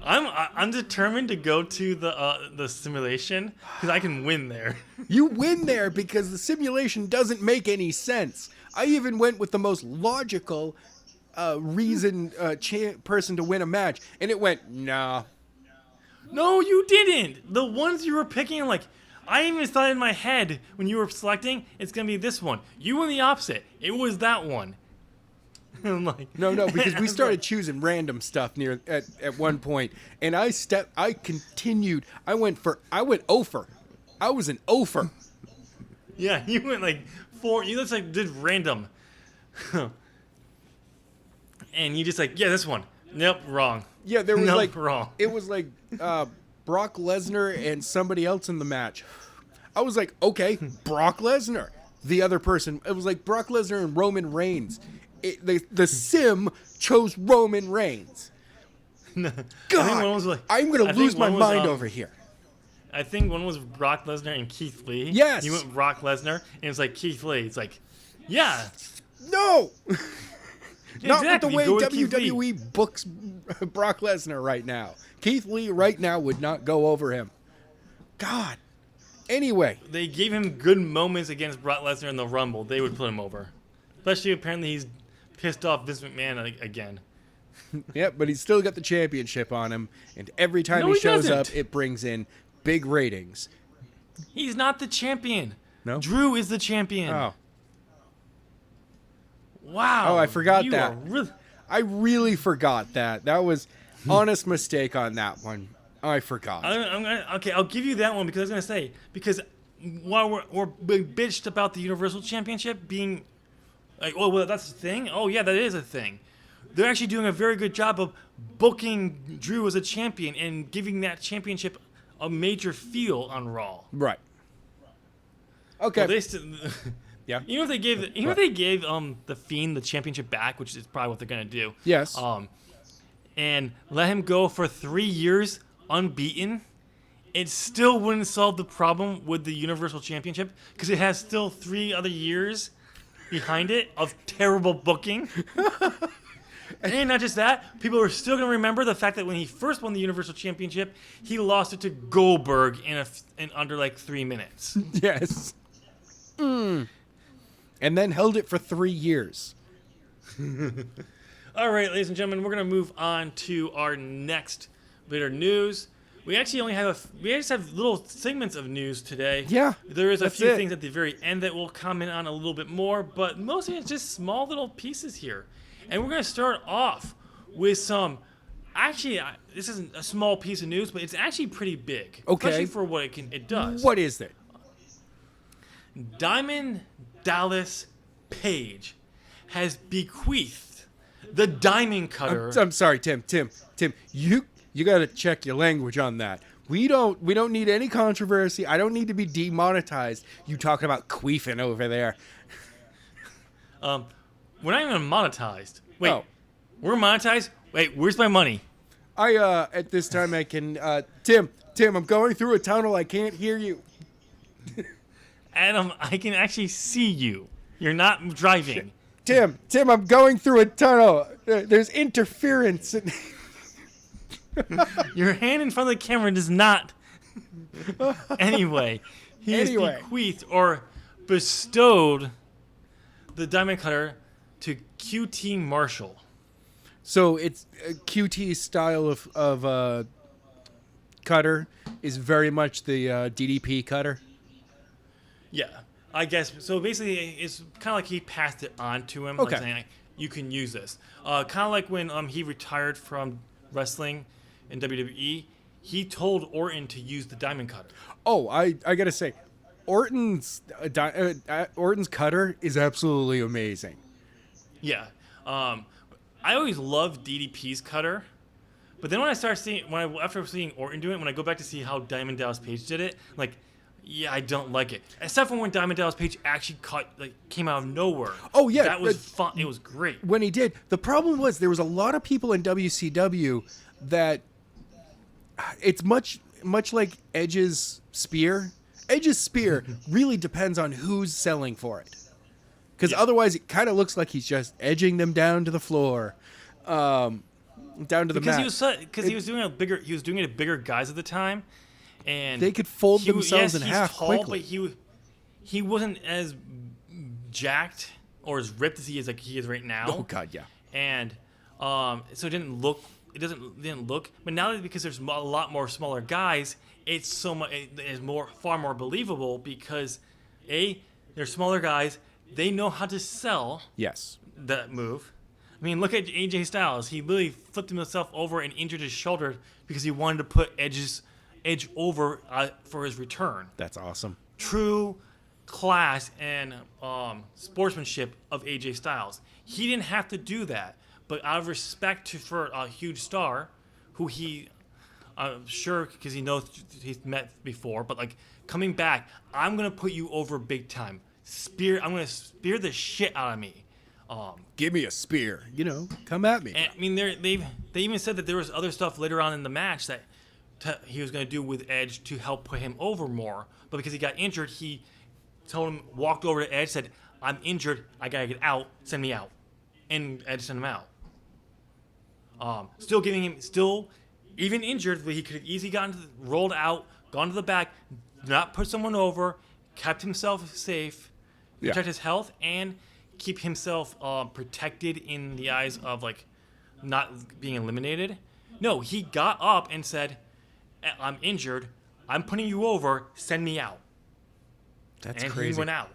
Speaker 1: I'm determined to go to the simulation because I can win there.
Speaker 2: You win there because the simulation doesn't make any sense. I even went with the most logical person to win a match, and it went, nah.
Speaker 1: No, you didn't. The ones you were picking, like, I even thought in my head when you were selecting, it's going to be this one. You went the opposite. It was that one. I'm like,
Speaker 2: no, because we started choosing random stuff at one point, and I continued. I went over. I was an over.
Speaker 1: Yeah, you went like 4. You just like did random, and you just like, yeah, this one. Nope, wrong.
Speaker 2: Yeah, there was
Speaker 1: wrong.
Speaker 2: It was like Brock Lesnar and somebody else in the match. I was like, okay, Brock Lesnar. the other person. It was like Brock Lesnar and Roman Reigns. The sim chose Roman Reigns. God, I'm going to lose my mind over here.
Speaker 1: I think one was Brock Lesnar and Keith Lee.
Speaker 2: Yes.
Speaker 1: You went Brock Lesnar, and it's like Keith Lee. It's like, yeah.
Speaker 2: No. Not with the way
Speaker 1: WWE
Speaker 2: books Brock Lesnar right now. Keith Lee right now would not go over him. God. Anyway.
Speaker 1: They gave him good moments against Brock Lesnar in the Rumble. They would put him over. Especially apparently he's pissed off Vince McMahon again.
Speaker 2: Yeah, but he's still got the championship on him. And every time he shows up, it brings in big ratings.
Speaker 1: He's not the champion.
Speaker 2: No?
Speaker 1: Drew is the champion.
Speaker 2: Oh.
Speaker 1: Wow.
Speaker 2: Oh, I forgot that. I really forgot that. That was honest mistake on that one. I forgot.
Speaker 1: Okay, I'll give you that one because I was going to say, because while we're bitched about the Universal Championship being like, oh, well, that's a thing? Oh, yeah, that is a thing. They're actually doing a very good job of booking Drew as a champion and giving that championship a major feel on Raw.
Speaker 2: Right. Okay.
Speaker 1: Well,
Speaker 2: yeah.
Speaker 1: Even if they gave the Fiend the championship back, which is probably what they're gonna do.
Speaker 2: Yes.
Speaker 1: And let him go for 3 years unbeaten, it still wouldn't solve the problem with the Universal Championship because it has still 3 other years behind it of terrible booking. And not just that, people are still going to remember the fact that when he first won the Universal Championship, he lost it to Goldberg in under like 3 minutes.
Speaker 2: Yes. And then held it for 3 years.
Speaker 1: All right, ladies and gentlemen, we're going to move on to our next bit of news. We actually only have little segments of news today.
Speaker 2: Yeah,
Speaker 1: there is a few things at the very end that we'll comment on a little bit more, but mostly it's just small little pieces here. And we're going to start off with some. Actually, this isn't a small piece of news, but it's actually pretty big.
Speaker 2: Okay.
Speaker 1: Especially for what it does.
Speaker 2: What is it?
Speaker 1: Diamond Dallas Page has bequeathed the diamond cutter.
Speaker 2: I'm sorry, Tim. You got to check your language on that. We don't need any controversy. I don't need to be demonetized. You talking about queefing over there?
Speaker 1: We're not even monetized. Wait, We're monetized? Wait, where's my money?
Speaker 2: At this time I can, Tim, I'm going through a tunnel. I can't hear you.
Speaker 1: Adam, I can actually see you. You're not driving.
Speaker 2: Tim, I'm going through a tunnel. There's interference.
Speaker 1: Your hand in front of the camera does not. Anyway, he has bequeathed or bestowed the diamond cutter to QT Marshall.
Speaker 2: So it's QT's style of cutter is very much the DDP cutter.
Speaker 1: Yeah, I guess. So basically, it's kind of like he passed it on to him.
Speaker 2: Okay.
Speaker 1: Like saying, you can use this. Kind of like when he retired from wrestling in WWE, he told Orton to use the diamond cutter.
Speaker 2: Oh, I got to say, Orton's cutter is absolutely amazing.
Speaker 1: Yeah. I always loved DDP's cutter. But then when I started seeing, after seeing Orton do it, when I go back to see how Diamond Dallas Page did it, like, yeah, I don't like it. Except for when Diamond Dallas Page actually came out of nowhere.
Speaker 2: Oh, yeah.
Speaker 1: That was fun. It was great.
Speaker 2: When he did. The problem was there was a lot of people in WCW that it's much like Edge's spear. Edge's spear really depends on who's selling for it. Because otherwise it kind of looks like he's just edging them down to the floor. Down to the mat.
Speaker 1: Because he was doing it at bigger guys at the time. And
Speaker 2: they could fold themselves in half
Speaker 1: tall,
Speaker 2: quickly.
Speaker 1: But he wasn't as jacked or as ripped as he is right now.
Speaker 2: Oh God, yeah.
Speaker 1: And so it didn't look. But now that because there's a lot more smaller guys, it's so much. It is far more believable because they're smaller guys. They know how to sell.
Speaker 2: Yes.
Speaker 1: That move. I mean, look at AJ Styles. He literally flipped himself over and injured his shoulder because he wanted to put Edge over for his return.
Speaker 2: That's awesome.
Speaker 1: True class and sportsmanship of AJ Styles. He didn't have to do that, but out of respect for a huge star, who I'm sure because he knows he's met before, but like coming back, I'm gonna put you over big time. I'm gonna spear the shit out of me.
Speaker 2: Give me a spear. Come at me.
Speaker 1: And, I mean, they even said that there was other stuff later on in the match that he was gonna do with Edge to help put him over more. But because he got injured, he walked over to Edge, said, "I'm injured. I gotta get out. Send me out." And Edge sent him out. Still even injured, but he could have easily rolled out, gone to the back, not put someone over, kept himself safe, protect his health, and keep himself protected in the eyes of not being eliminated. No, he got up and said, "I'm injured. I'm putting you over. Send me out."
Speaker 2: That's
Speaker 1: and
Speaker 2: crazy.
Speaker 1: He went out,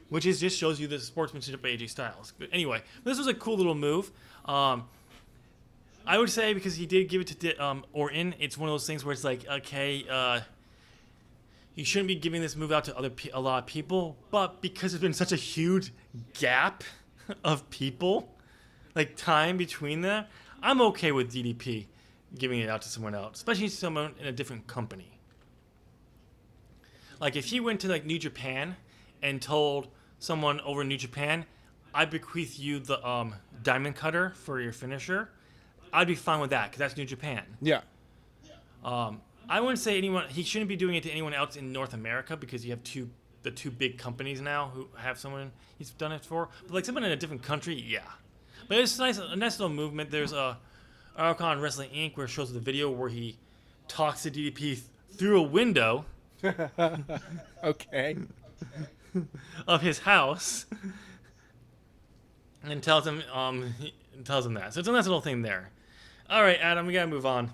Speaker 1: which just shows you the sportsmanship of AJ Styles. But anyway, this was a cool little move. I would say because he did give it to Orton, it's one of those things where it's like, okay, you shouldn't be giving this move out to a lot of people, but because there's been such a huge gap of people, time between them, I'm okay with DDP giving it out to someone else, especially someone in a different company. If he went to New Japan and told someone over in New Japan, "I bequeath you the diamond cutter for your finisher," I'd be fine with that because that's New Japan.
Speaker 2: Yeah.
Speaker 1: I wouldn't say he shouldn't be doing it to anyone else in North America because you have the two big companies now who have someone he's done it for. But someone in a different country, yeah. But it's a nice little movement. There's a article on Wrestling Inc. where it shows the video where he talks to DDP through a window.
Speaker 2: Okay.
Speaker 1: Of his house, and tells him that. So it's a nice little thing there. All right, Adam, we gotta move on.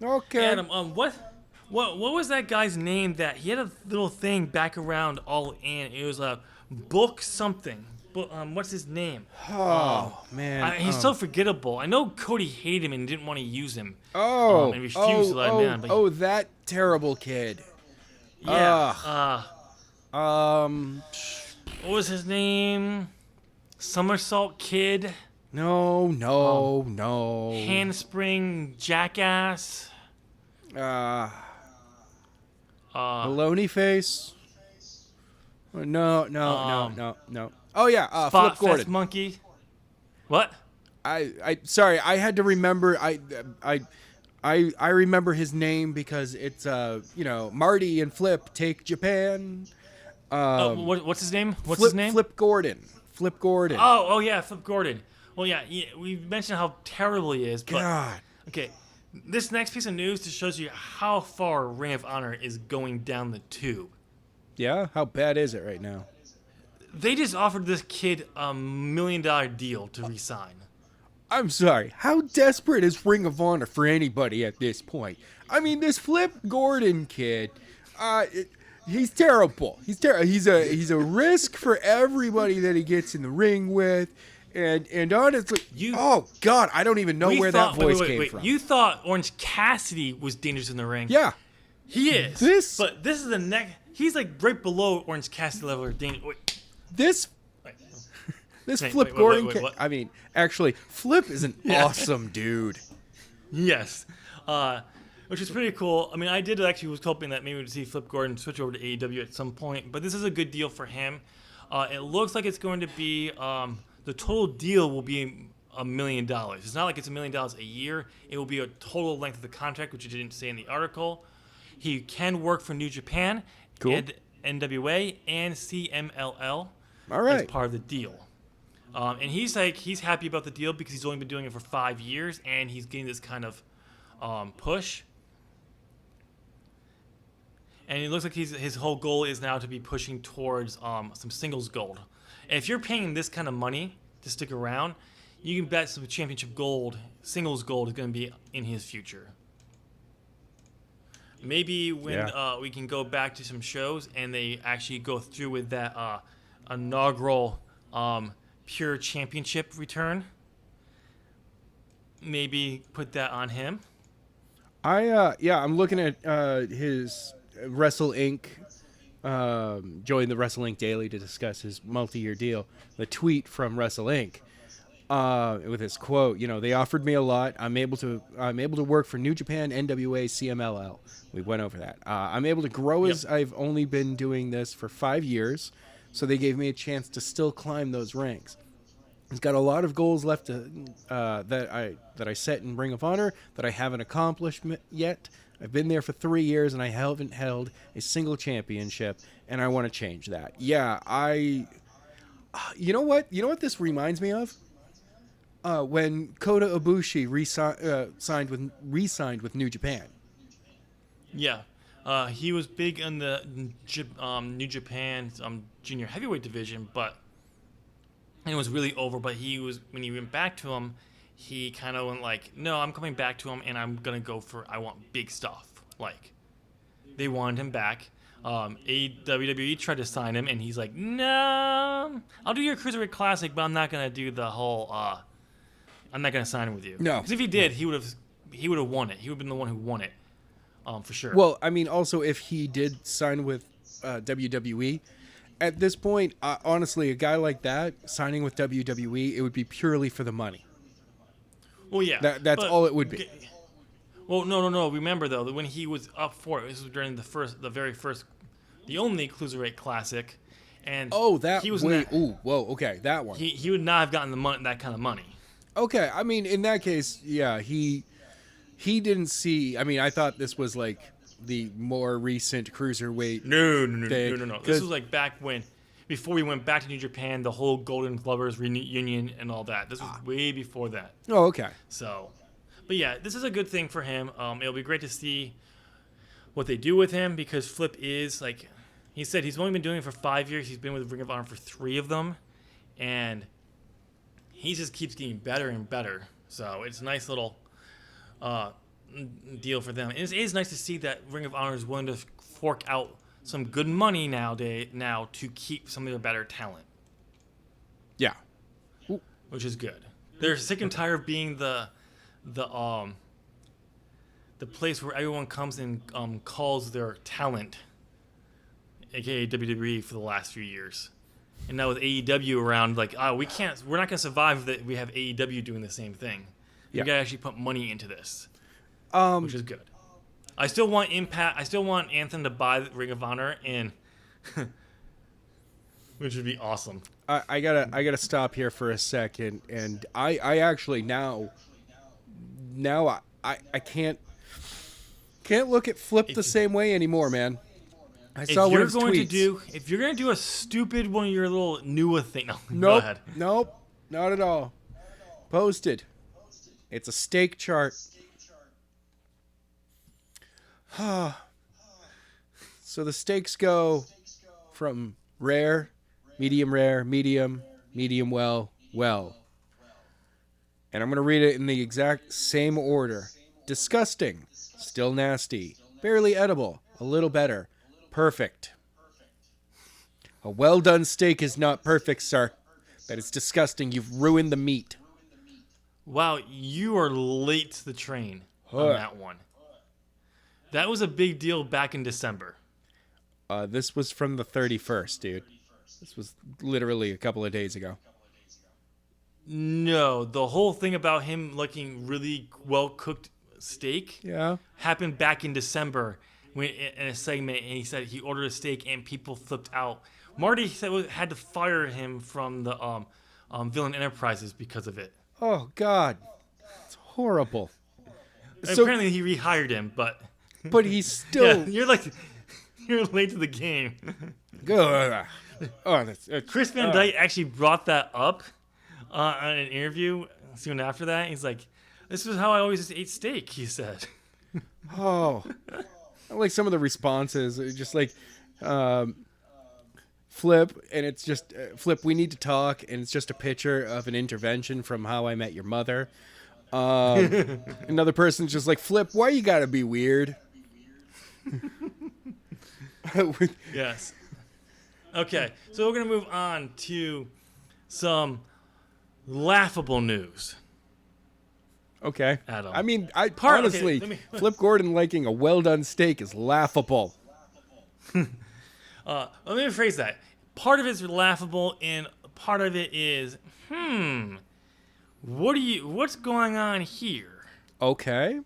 Speaker 2: Okay.
Speaker 1: Adam, what was that guy's name that he had a little thing back around All In? It was a book something. What's his name?
Speaker 2: Oh man,
Speaker 1: he's so forgettable. I know Cody hated him and didn't want to use him.
Speaker 2: And
Speaker 1: refused to let him in.
Speaker 2: That terrible kid.
Speaker 1: Yeah. What was his name? Somersault Kid.
Speaker 2: No.
Speaker 1: Handspring Jackass.
Speaker 2: Baloney face. No. Oh yeah, Flip Gordon.
Speaker 1: Fest Monkey. What?
Speaker 2: Sorry, I had to remember. I remember his name because it's Marty and Flip take Japan.
Speaker 1: What's his name? His name?
Speaker 2: Flip Gordon. Flip Gordon.
Speaker 1: Oh yeah, Flip Gordon. Well, yeah, we mentioned how terrible he is. But,
Speaker 2: God.
Speaker 1: Okay, this next piece of news just shows you how far Ring of Honor is going down the tube.
Speaker 2: Yeah? How bad is it right now?
Speaker 1: They just offered this kid $1 million deal to resign.
Speaker 2: I'm sorry. How desperate is Ring of Honor for anybody at this point? I mean, this Flip Gordon kid, he's terrible. He's a risk for everybody that he gets in the ring with. And honestly, oh God, I don't even know where that voice came from.
Speaker 1: You thought Orange Cassidy was dangerous in the ring?
Speaker 2: Yeah,
Speaker 1: he is. But this is the next. He's right below Orange Cassidy level of danger.
Speaker 2: This Flip Gordon. I mean, actually, Flip is an awesome dude.
Speaker 1: Yes, which is pretty cool. I mean, I was hoping that maybe we'd see Flip Gordon switch over to AEW at some point, but this is a good deal for him. It looks like it's going to be. The total deal will be $1 million. It's not like it's $1 million a year. It will be a total length of the contract, which you didn't say in the article. He can work for New Japan, NWA, and CMLL as part of the deal. And he's happy about the deal because he's only been doing it for 5 years, and he's getting this kind of push. And it looks like his whole goal is now to be pushing towards some singles gold. And if you're paying this kind of money to stick around, you can bet some championship gold, singles gold, is going to be in his future. Maybe when we can go back to some shows and they actually go through with that inaugural Pure Championship return, maybe put that on him.
Speaker 2: I'm looking at his Wrestle Inc. Join the Wrestle Inc. Daily to discuss his multi-year deal. The tweet from Wrestle Inc. with his quote, they offered me a lot. I'm able to work for New Japan, NWA, CMLL. We went over that. I'm able to grow as I've only been doing this for 5 years, so they gave me a chance to still climb those ranks. He's got a lot of goals left that I set in Ring of Honor that I haven't accomplished yet. I've been there for 3 years and I haven't held a single championship, and I want to change that. Yeah, you know what? You know what this reminds me of? When Kota Ibushi re-signed with New Japan.
Speaker 1: Yeah. He was big in the New Japan junior heavyweight division, but it was really over. But when he went back to him, he kind of went like, no, I'm coming back to him, and I'm going to I want big stuff. Like, they wanted him back. WWE tried to sign him, and he's like, no, I'll do your Cruiserweight Classic, but I'm not going to do the whole, I'm not going to sign him with you.
Speaker 2: No.
Speaker 1: Because if he did, he would have won it. He would have been the one who won it, for sure.
Speaker 2: Well, I mean, also, if he did sign with WWE, at this point, honestly, a guy like that signing with WWE, it would be purely for the money.
Speaker 1: Well, yeah.
Speaker 2: That's all it would be.
Speaker 1: Well, no. Remember, though, that when he was up for it, this was during the only Cruiserweight Classic. And
Speaker 2: that one.
Speaker 1: He would not have gotten that kind of money.
Speaker 2: Okay, I mean, in that case, yeah, he didn't see. I mean, I thought this was like the more recent cruiserweight.
Speaker 1: No. This was like back before we went back to New Japan, the whole Golden Glovers reunion and all that. This was way before that.
Speaker 2: Oh, okay.
Speaker 1: So, but yeah, this is a good thing for him. It'll be great to see what they do with him, because Flip is, like he said, he's only been doing it for 5 years. He's been with Ring of Honor for 3 of them, and he just keeps getting better and better. So it's a nice little deal for them. It is nice to see that Ring of Honor is willing to fork out some good money now to keep some of their better talent.
Speaker 2: Yeah.
Speaker 1: Which is good. They're sick and tired of being the place where everyone comes and calls their talent, aka WWE, for the last few years. And now with AEW around, like, we're not gonna survive that we have AEW doing the same thing. We gotta actually put money into this, which is good. I still want Impact. I still want Anthem to buy Ring of Honor, and which would be awesome.
Speaker 2: I gotta stop here for a second, and I actually now I can't look at Flip the same way anymore, man. I saw one of his tweets.
Speaker 1: If you're gonna do a stupid one of your little newer thing, go ahead.
Speaker 2: Nope, not at all. Posted. It's a steak chart. So the steaks go from rare, medium, medium well. And I'm going to read it in the exact same order. Disgusting, still nasty, barely edible, a little better, perfect. A well-done steak is not perfect, sir. That is disgusting. You've ruined the meat.
Speaker 1: Wow, you are late to the train on that one. That was a big deal back in December.
Speaker 2: This was from the 31st, dude. This was literally a couple of days ago.
Speaker 1: No, the whole thing about him looking really well-cooked steak happened back in December in a segment, and he said he ordered a steak and people flipped out. Marty had to fire him from the Villain Enterprises because of it.
Speaker 2: Oh, God. It's horrible.
Speaker 1: Apparently he rehired him, but
Speaker 2: he's still...
Speaker 1: Yeah, you're late to the game. Chris Van Dyke actually brought that up on an interview soon after that. He's like, this is how I always ate steak, he said.
Speaker 2: Oh. I like some of the responses. Just like, Flip, and it's just, Flip, we need to talk, and it's just a picture of an intervention from How I Met Your Mother. Another person's just like, Flip, why you gotta be weird?
Speaker 1: Yes. Okay, so we're going to move on to some laughable news.
Speaker 2: Okay.
Speaker 1: Adam.
Speaker 2: I mean, honestly, Flip Gordon liking a well-done steak is laughable.
Speaker 1: Let me rephrase that. Part of it's laughable, and part of it is, What's going on here?
Speaker 2: Okay.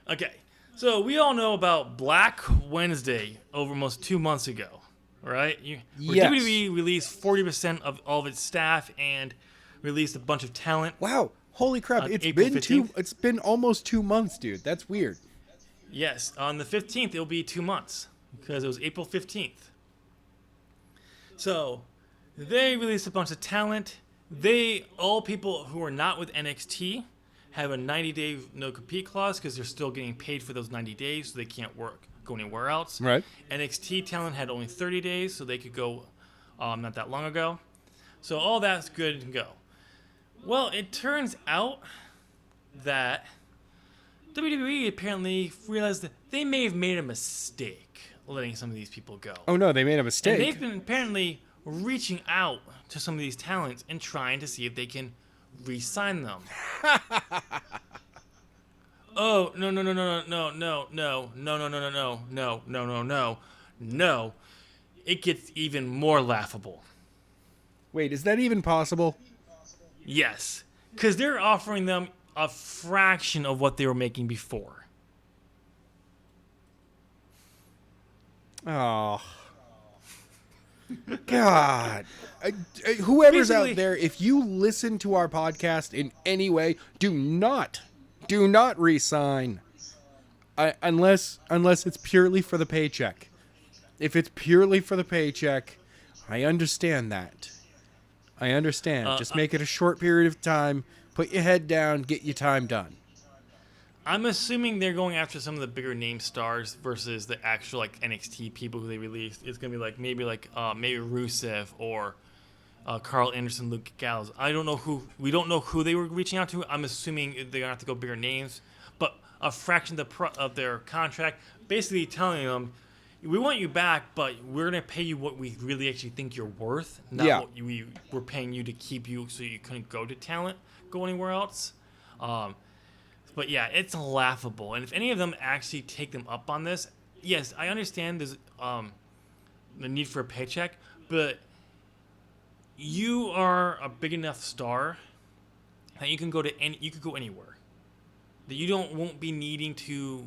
Speaker 1: Okay, so we all know about Black Wednesday over almost 2 months ago, right? Where
Speaker 2: Yes.
Speaker 1: WWE released 40% of all of its staff and released a bunch of talent.
Speaker 2: Wow. Holy crap.
Speaker 1: On
Speaker 2: It's
Speaker 1: April
Speaker 2: been
Speaker 1: 15th?
Speaker 2: it's been almost 2 months, dude. That's weird.
Speaker 1: Yes, on the 15th, it'll be 2 months because it was April 15th. So, they released a bunch of talent. All people who are not with NXT have a 90-day no-compete clause because they're still getting paid for those 90 days, so they can't go anywhere else.
Speaker 2: Right.
Speaker 1: NXT talent had only 30 days, so they could go not that long ago. So all that's good to go. Well, it turns out that WWE apparently realized that they may have made a mistake letting some of these people go.
Speaker 2: Oh no, they made a
Speaker 1: And
Speaker 2: mistake.
Speaker 1: they've been apparently reaching out to some of these talents and trying to see if they can re-sign them. Oh, no. It gets even more laughable.
Speaker 2: Wait, is that even possible?
Speaker 1: Yes. Because they're offering them a fraction of what they were making before.
Speaker 2: Oh. God. Whoever's
Speaker 1: Basically-
Speaker 2: out there, if you listen to our podcast in any way, do not re-sign. Unless it's purely for the paycheck. If it's purely for the paycheck, I understand that. I understand. Just make it a short period of time. Put your head down. Get your time done.
Speaker 1: I'm assuming they're going after some of the bigger name stars versus the actual like NXT people who they released. It's gonna be like maybe Rusev or Carl Anderson, Luke Gallows. We don't know who they were reaching out to. I'm assuming they're gonna have to go bigger names, but a fraction of their contract, basically telling them, we want you back, but we're gonna pay you what we really actually think you're worth, not what we were paying you to keep you so you couldn't go anywhere else. But yeah, it's laughable. And if any of them actually take them up on this, yes, I understand there's the need for a paycheck, but you are a big enough star that you can go anywhere. That you won't be needing to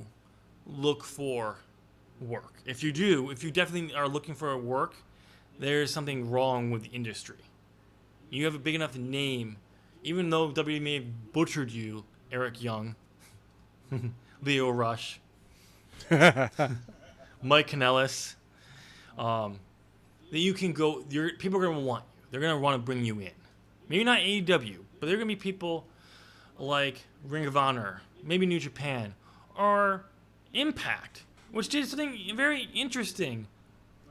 Speaker 1: look for work. If you definitely are looking for work, there's something wrong with the industry. You have a big enough name, even though WWE may have butchered you, Eric Young, Leo Rush, Mike Kanellis, that you can go. People are going to want you. They're going to want to bring you in. Maybe not AEW, but they're going to be people like Ring of Honor, maybe New Japan, or Impact, which did something very interesting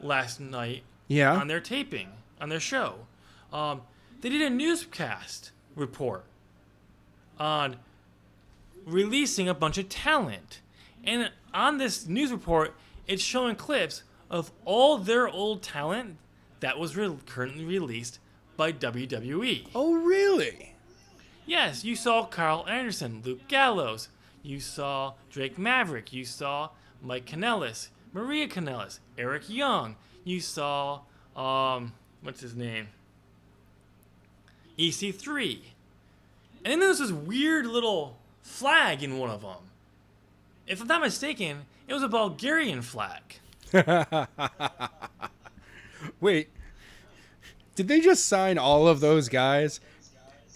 Speaker 1: last night on their taping, on their show. They did a newscast report on releasing a bunch of talent. And on this news report, it's showing clips of all their old talent that was currently released by WWE.
Speaker 2: Oh, really?
Speaker 1: Yes, you saw Carl Anderson, Luke Gallows. You saw Drake Maverick. You saw Mike Kanellis, Maria Kanellis, Eric Young. You saw, what's his name? EC3. And then there's this weird little flag in one of them. If I'm not mistaken, it was a Bulgarian flag.
Speaker 2: Wait, did they just sign all of those guys?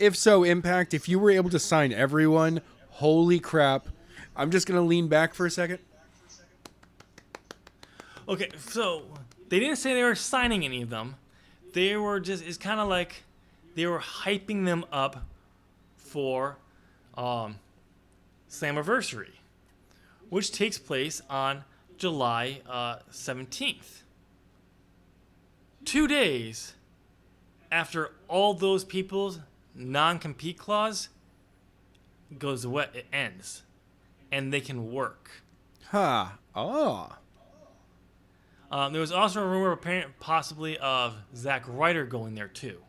Speaker 2: If so, Impact, if you were able to sign everyone, holy crap. I'm just going to lean back for a second.
Speaker 1: Okay, so they didn't say they were signing any of them. They were it's kind of like they were hyping them up for Slammiversary, which takes place on July 17th. 2 days after all those people's non-compete clause goes away, it ends, and they can work.
Speaker 2: Huh. Oh.
Speaker 1: There was also a rumor possibly of Zack Ryder going there too.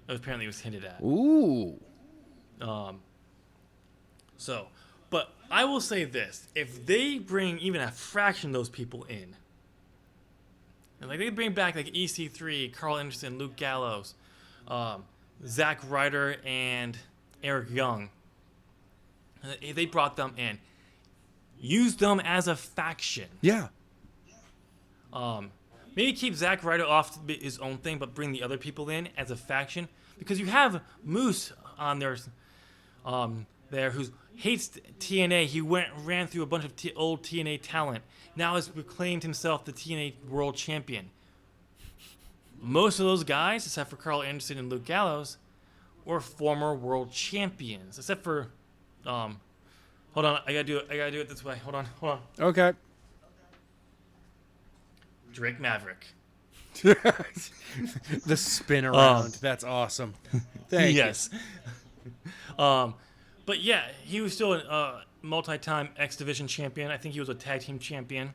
Speaker 1: That apparently was hinted at.
Speaker 2: Ooh.
Speaker 1: But I will say this: if they bring even a fraction of those people in, and like they bring back like EC3, Carl Anderson, Luke Gallows, Zack Ryder, and Eric Young. They brought them in, used them as a faction.
Speaker 2: Yeah.
Speaker 1: Maybe keep Zack Ryder off his own thing, but bring the other people in as a faction, because you have Moose on there who hates TNA. He ran through a bunch of old TNA talent. Now has proclaimed himself the TNA World Champion. Most of those guys, except for Carl Anderson and Luke Gallows, were former world champions. Except for, hold on, I gotta do it this way. Hold on.
Speaker 2: Okay.
Speaker 1: Drake Maverick.
Speaker 2: The spin around. That's awesome. Thank you.
Speaker 1: Yes. But yeah, he was still a multi-time X Division champion. I think he was a tag team champion.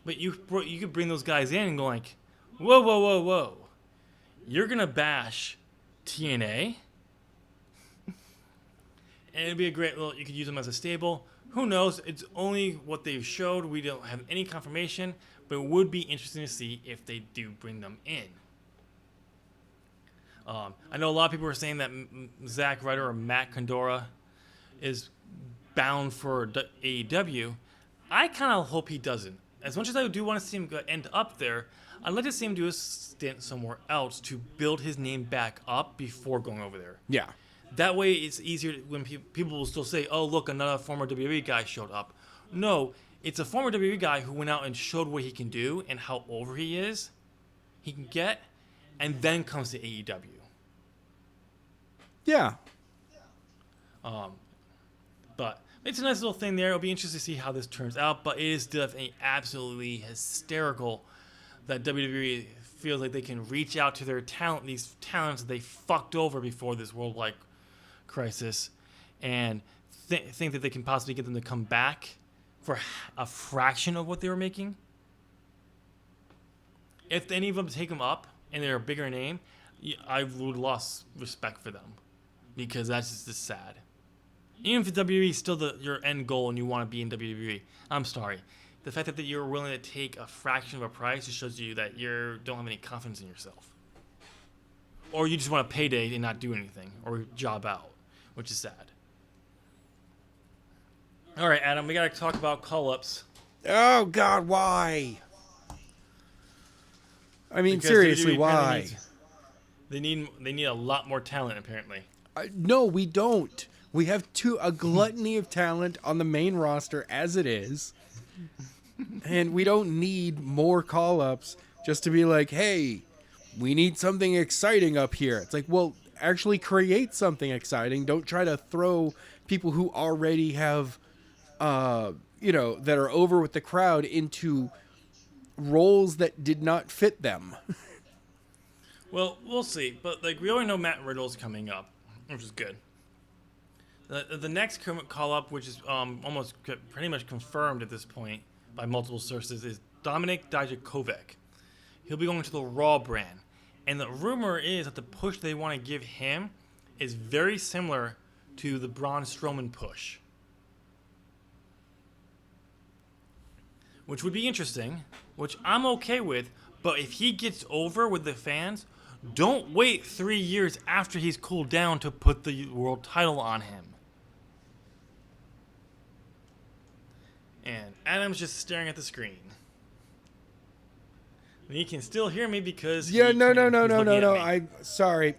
Speaker 1: But you could bring those guys in and go like, whoa. You're going to bash TNA? And it'd be a great you could use them as a stable. Who knows? It's only what they've showed. We don't have any confirmation, but it would be interesting to see if they do bring them in. I know a lot of people are saying that Zack Ryder or Matt Condora is bound for AEW. I kind of hope he doesn't. As much as I do want to see him end up there, I'd like to see him do a stint somewhere else to build his name back up before going over there.
Speaker 2: Yeah.
Speaker 1: That way it's easier when people will still say, oh, look, another former WWE guy showed up. No, it's a former WWE guy who went out and showed what he can do and how over he can get, and then comes to AEW.
Speaker 2: Yeah.
Speaker 1: But it's a nice little thing there. It'll be interesting to see how this turns out, but it is definitely absolutely hysterical that WWE feels like they can reach out to their talent, these talents that they fucked over before this worldwide crisis, and think that they can possibly get them to come back for a fraction of what they were making. If any of them take them up and they're a bigger name, I would lost respect for them, because that's just sad. Even if WWE is still your end goal and you want to be in WWE, I'm sorry. The fact that you're willing to take a fraction of a price just shows you that you don't have any confidence in yourself. Or you just want a payday and not do anything, or job out, which is sad. All right, Adam, we got to talk about call-ups.
Speaker 2: Oh, God, why? I mean,
Speaker 1: Because
Speaker 2: seriously,
Speaker 1: WWE
Speaker 2: why?
Speaker 1: They need a lot more talent, apparently.
Speaker 2: No, we don't. We have a gluttony of talent on the main roster as it is. And we don't need more call-ups just to be like, hey, we need something exciting up here. It's like, well, actually create something exciting. Don't try to throw people who already have, that are over with the crowd into roles that did not fit them.
Speaker 1: Well, we'll see. But we already know Matt Riddle's coming up, which is good. The next call-up, which is almost pretty much confirmed at this point by multiple sources, is Dominik Dijakovic. He'll be going to the Raw brand. And the rumor is that the push they want to give him is very similar to the Braun Strowman push. Which would be interesting, which I'm okay with. But if he gets over with the fans, don't wait 3 years after he's cooled down to put the world title on him. And Adam's just staring at the screen. And he can still hear me because
Speaker 2: no. I'm sorry.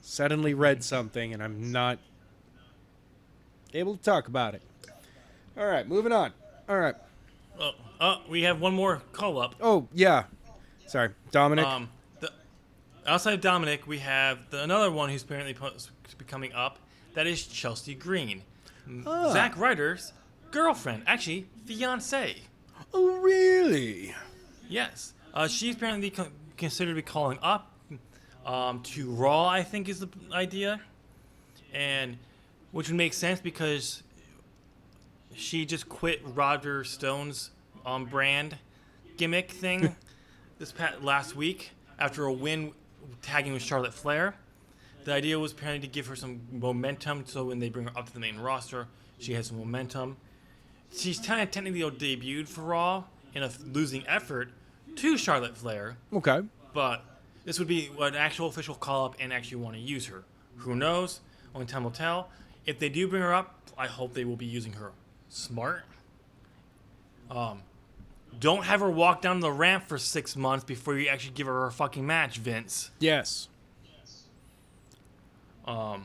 Speaker 2: Suddenly read something and I'm not able to talk about it. All right, moving on. All right.
Speaker 1: We have one more call up.
Speaker 2: Oh, yeah. Sorry, Dominik.
Speaker 1: Outside of Dominik, we have another one who's apparently coming up. That is Chelsea Green. Zack Ryder's girlfriend, actually fiance.
Speaker 2: Oh, really?
Speaker 1: Yes. She's apparently considered to be calling up to Raw, I think is the idea. And which would make sense because she just quit Roger Stone's brand gimmick thing last week after a win tagging with Charlotte Flair. The idea was apparently to give her some momentum so when they bring her up to the main roster, she has some momentum. She's kind of technically debuted for Raw in a losing effort to Charlotte Flair.
Speaker 2: Okay.
Speaker 1: But this would be an actual official call-up and actually want to use her. Who knows? Only time will tell. If they do bring her up, I hope they will be using her smart. Don't have her walk down the ramp for 6 months before you actually give her a fucking match, Vince.
Speaker 2: Yes.
Speaker 1: But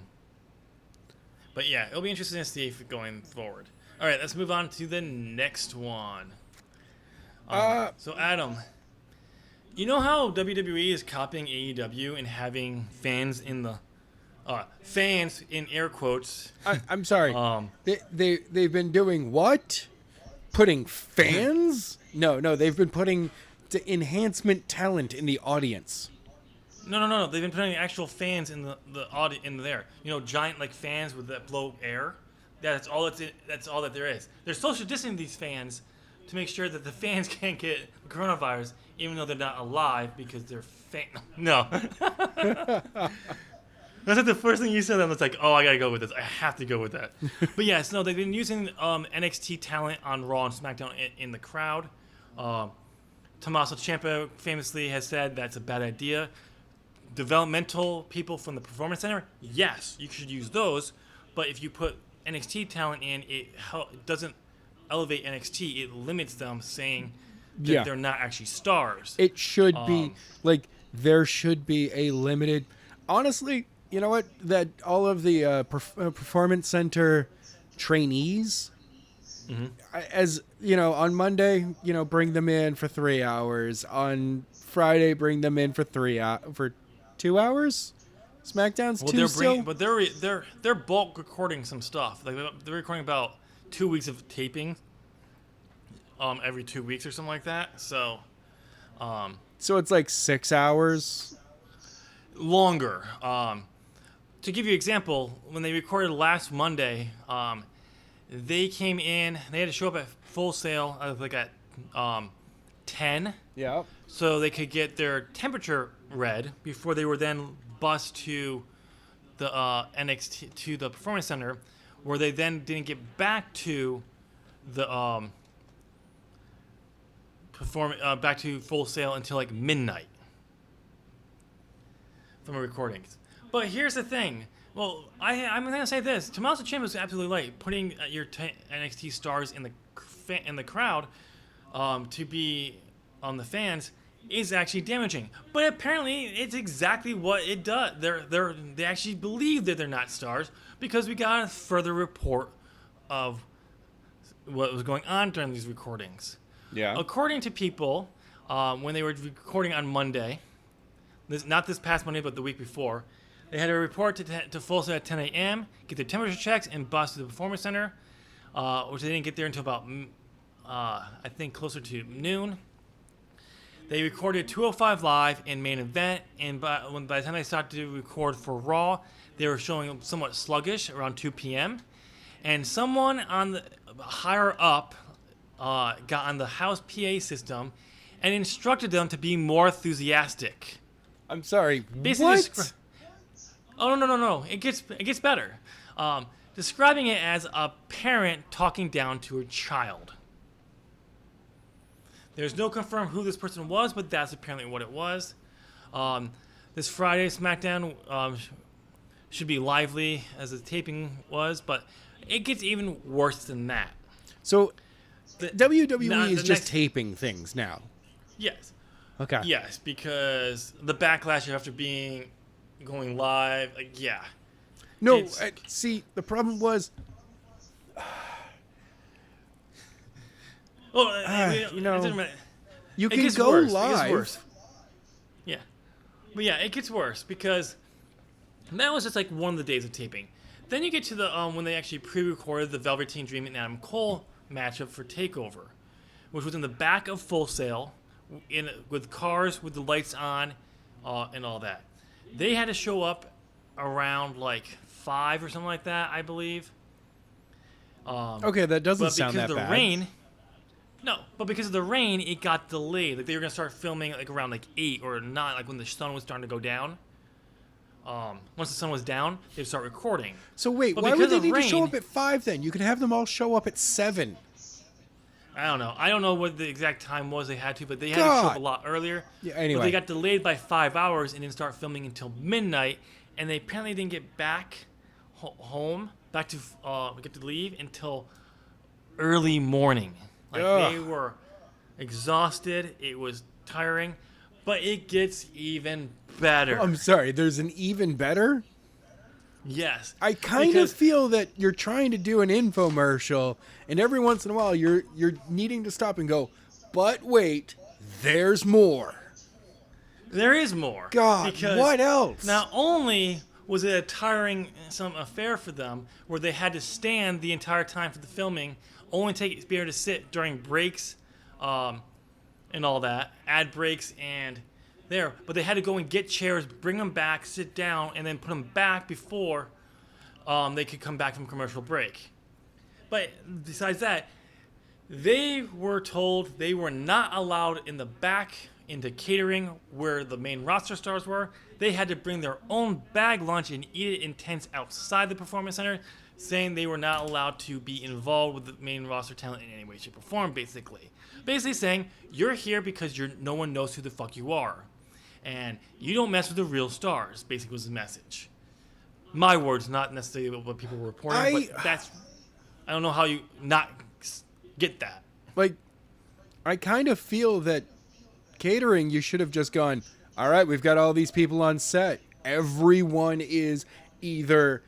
Speaker 1: yeah, it'll be interesting to see if going forward. All right, let's move on to the next one. So Adam, you know how WWE is copying AEW and having fans in the fans in air quotes.
Speaker 2: I'm sorry. They've been doing what? Putting fans? No, they've been putting the enhancement talent in the audience.
Speaker 1: No. They've been putting actual fans in the audience in there. You know, giant like fans with that blow air. That's all that there is. They're social distancing these fans to make sure that the fans can't get coronavirus, even though they're not alive because they're No. That's like the first thing you said. I was like, oh, I gotta go with this. I have to go with that. But yes, no, they've been using NXT talent on Raw and SmackDown in the crowd. Tommaso Ciampa famously has said that's a bad idea. Developmental people from the Performance Center, yes, you should use those. But if you put NXT talent in, it doesn't elevate NXT. It limits them, saying that they're not actually stars.
Speaker 2: It should be like there should be a limited. Honestly, you know what? That all of the Performance Center trainees, as you know, on Monday, you know, bring them in for 3 hours. On Friday, bring them in for 2 hours. SmackDown's two still.
Speaker 1: But they're bulk recording some stuff. Like they're recording about 2 weeks of taping. Every 2 weeks or something like that. So
Speaker 2: it's like 6 hours.
Speaker 1: Longer. To give you an example, when they recorded last Monday, they came in. They had to show up at Full Sail, like at 10.
Speaker 2: Yeah.
Speaker 1: So they could get their temperature read before they were then bused to the NXT to the Performance Center, where they then didn't get back to the back to Full Sail until like midnight from the recordings. But here's the thing. Well, I'm going to say this. Tommaso Ciampa is absolutely right. Putting your NXT stars in the crowd to be on the fans is actually damaging. But apparently, it's exactly what it does. They actually believe that they're not stars because we got a further report of what was going on during these recordings.
Speaker 2: Yeah.
Speaker 1: According to people, when they were recording on Monday, not this past Monday, but the week before, they had a report to Full Sail at 10 a.m., get their temperature checks, and bus to the Performance Center, which they didn't get there until about, I think, closer to noon. They recorded 205 Live in main event, and by the time they started to record for Raw, they were showing somewhat sluggish around 2 p.m. And someone on the higher up got on the house PA system and instructed them to be more enthusiastic.
Speaker 2: I'm sorry.
Speaker 1: Basically
Speaker 2: what?
Speaker 1: Oh no! It gets better. Describing it as a parent talking down to a child. There's no confirmed who this person was, but that's apparently what it was. This Friday SmackDown should be lively as the taping was, but it gets even worse than that.
Speaker 2: So WWE is just taping things now.
Speaker 1: Yes.
Speaker 2: Okay.
Speaker 1: Yes, because the backlash after going live, like, yeah.
Speaker 2: No, see, the problem was, you know, you can go live.
Speaker 1: It gets worse. Yeah, but yeah, it gets worse because that was just like one of the days of taping. Then you get to the when they actually pre-recorded the Velveteen Dream and Adam Cole matchup for TakeOver, which was in the back of Full Sail, with cars with the lights on, and all that. They had to show up around like 5 or something like that, I believe.
Speaker 2: Okay, that doesn't sound that bad.
Speaker 1: But because of the rain, it got delayed. Like they were gonna start filming like around like 8 or 9, like when the sun was starting to go down. Once the sun was down, they'd start recording.
Speaker 2: So wait, why would they need to show up at 5 then? You could have them all show up at 7.
Speaker 1: I don't know. I don't know what the exact time was they had to, but they had to show up a lot earlier.
Speaker 2: Yeah, anyway.
Speaker 1: But they got delayed by 5 hours and didn't start filming until midnight, and they apparently didn't get back home, back to get to leave until early morning. Like
Speaker 2: Ugh.
Speaker 1: they were exhausted. It was tiring, but it gets even better.
Speaker 2: I'm sorry, there's an even better?
Speaker 1: Yes.
Speaker 2: I kind of feel that you're trying to do an infomercial, and every once in a while you're needing to stop and go, but wait, there's more.
Speaker 1: There is more.
Speaker 2: God, what else?
Speaker 1: Not only was it a tiring affair for them, where they had to stand the entire time for the filming, only be able to sit during breaks, and all that, ad breaks and there, but they had to go and get chairs, bring them back, sit down, and then put them back before they could come back from commercial break. But besides that, they were told they were not allowed in the back into catering where the main roster stars were. They had to bring their own bag lunch and eat it in tents outside the performance center, saying they were not allowed to be involved with the main roster talent in any way, shape, or form, basically. Basically saying, you're here because no one knows who the fuck you are. And you don't mess with the real stars, basically was the message. My words, not necessarily what people were reporting, but I don't know how you not get that.
Speaker 2: Like, I kind of feel that catering, you should have just gone, all right, we've got all these people on set. Everyone is either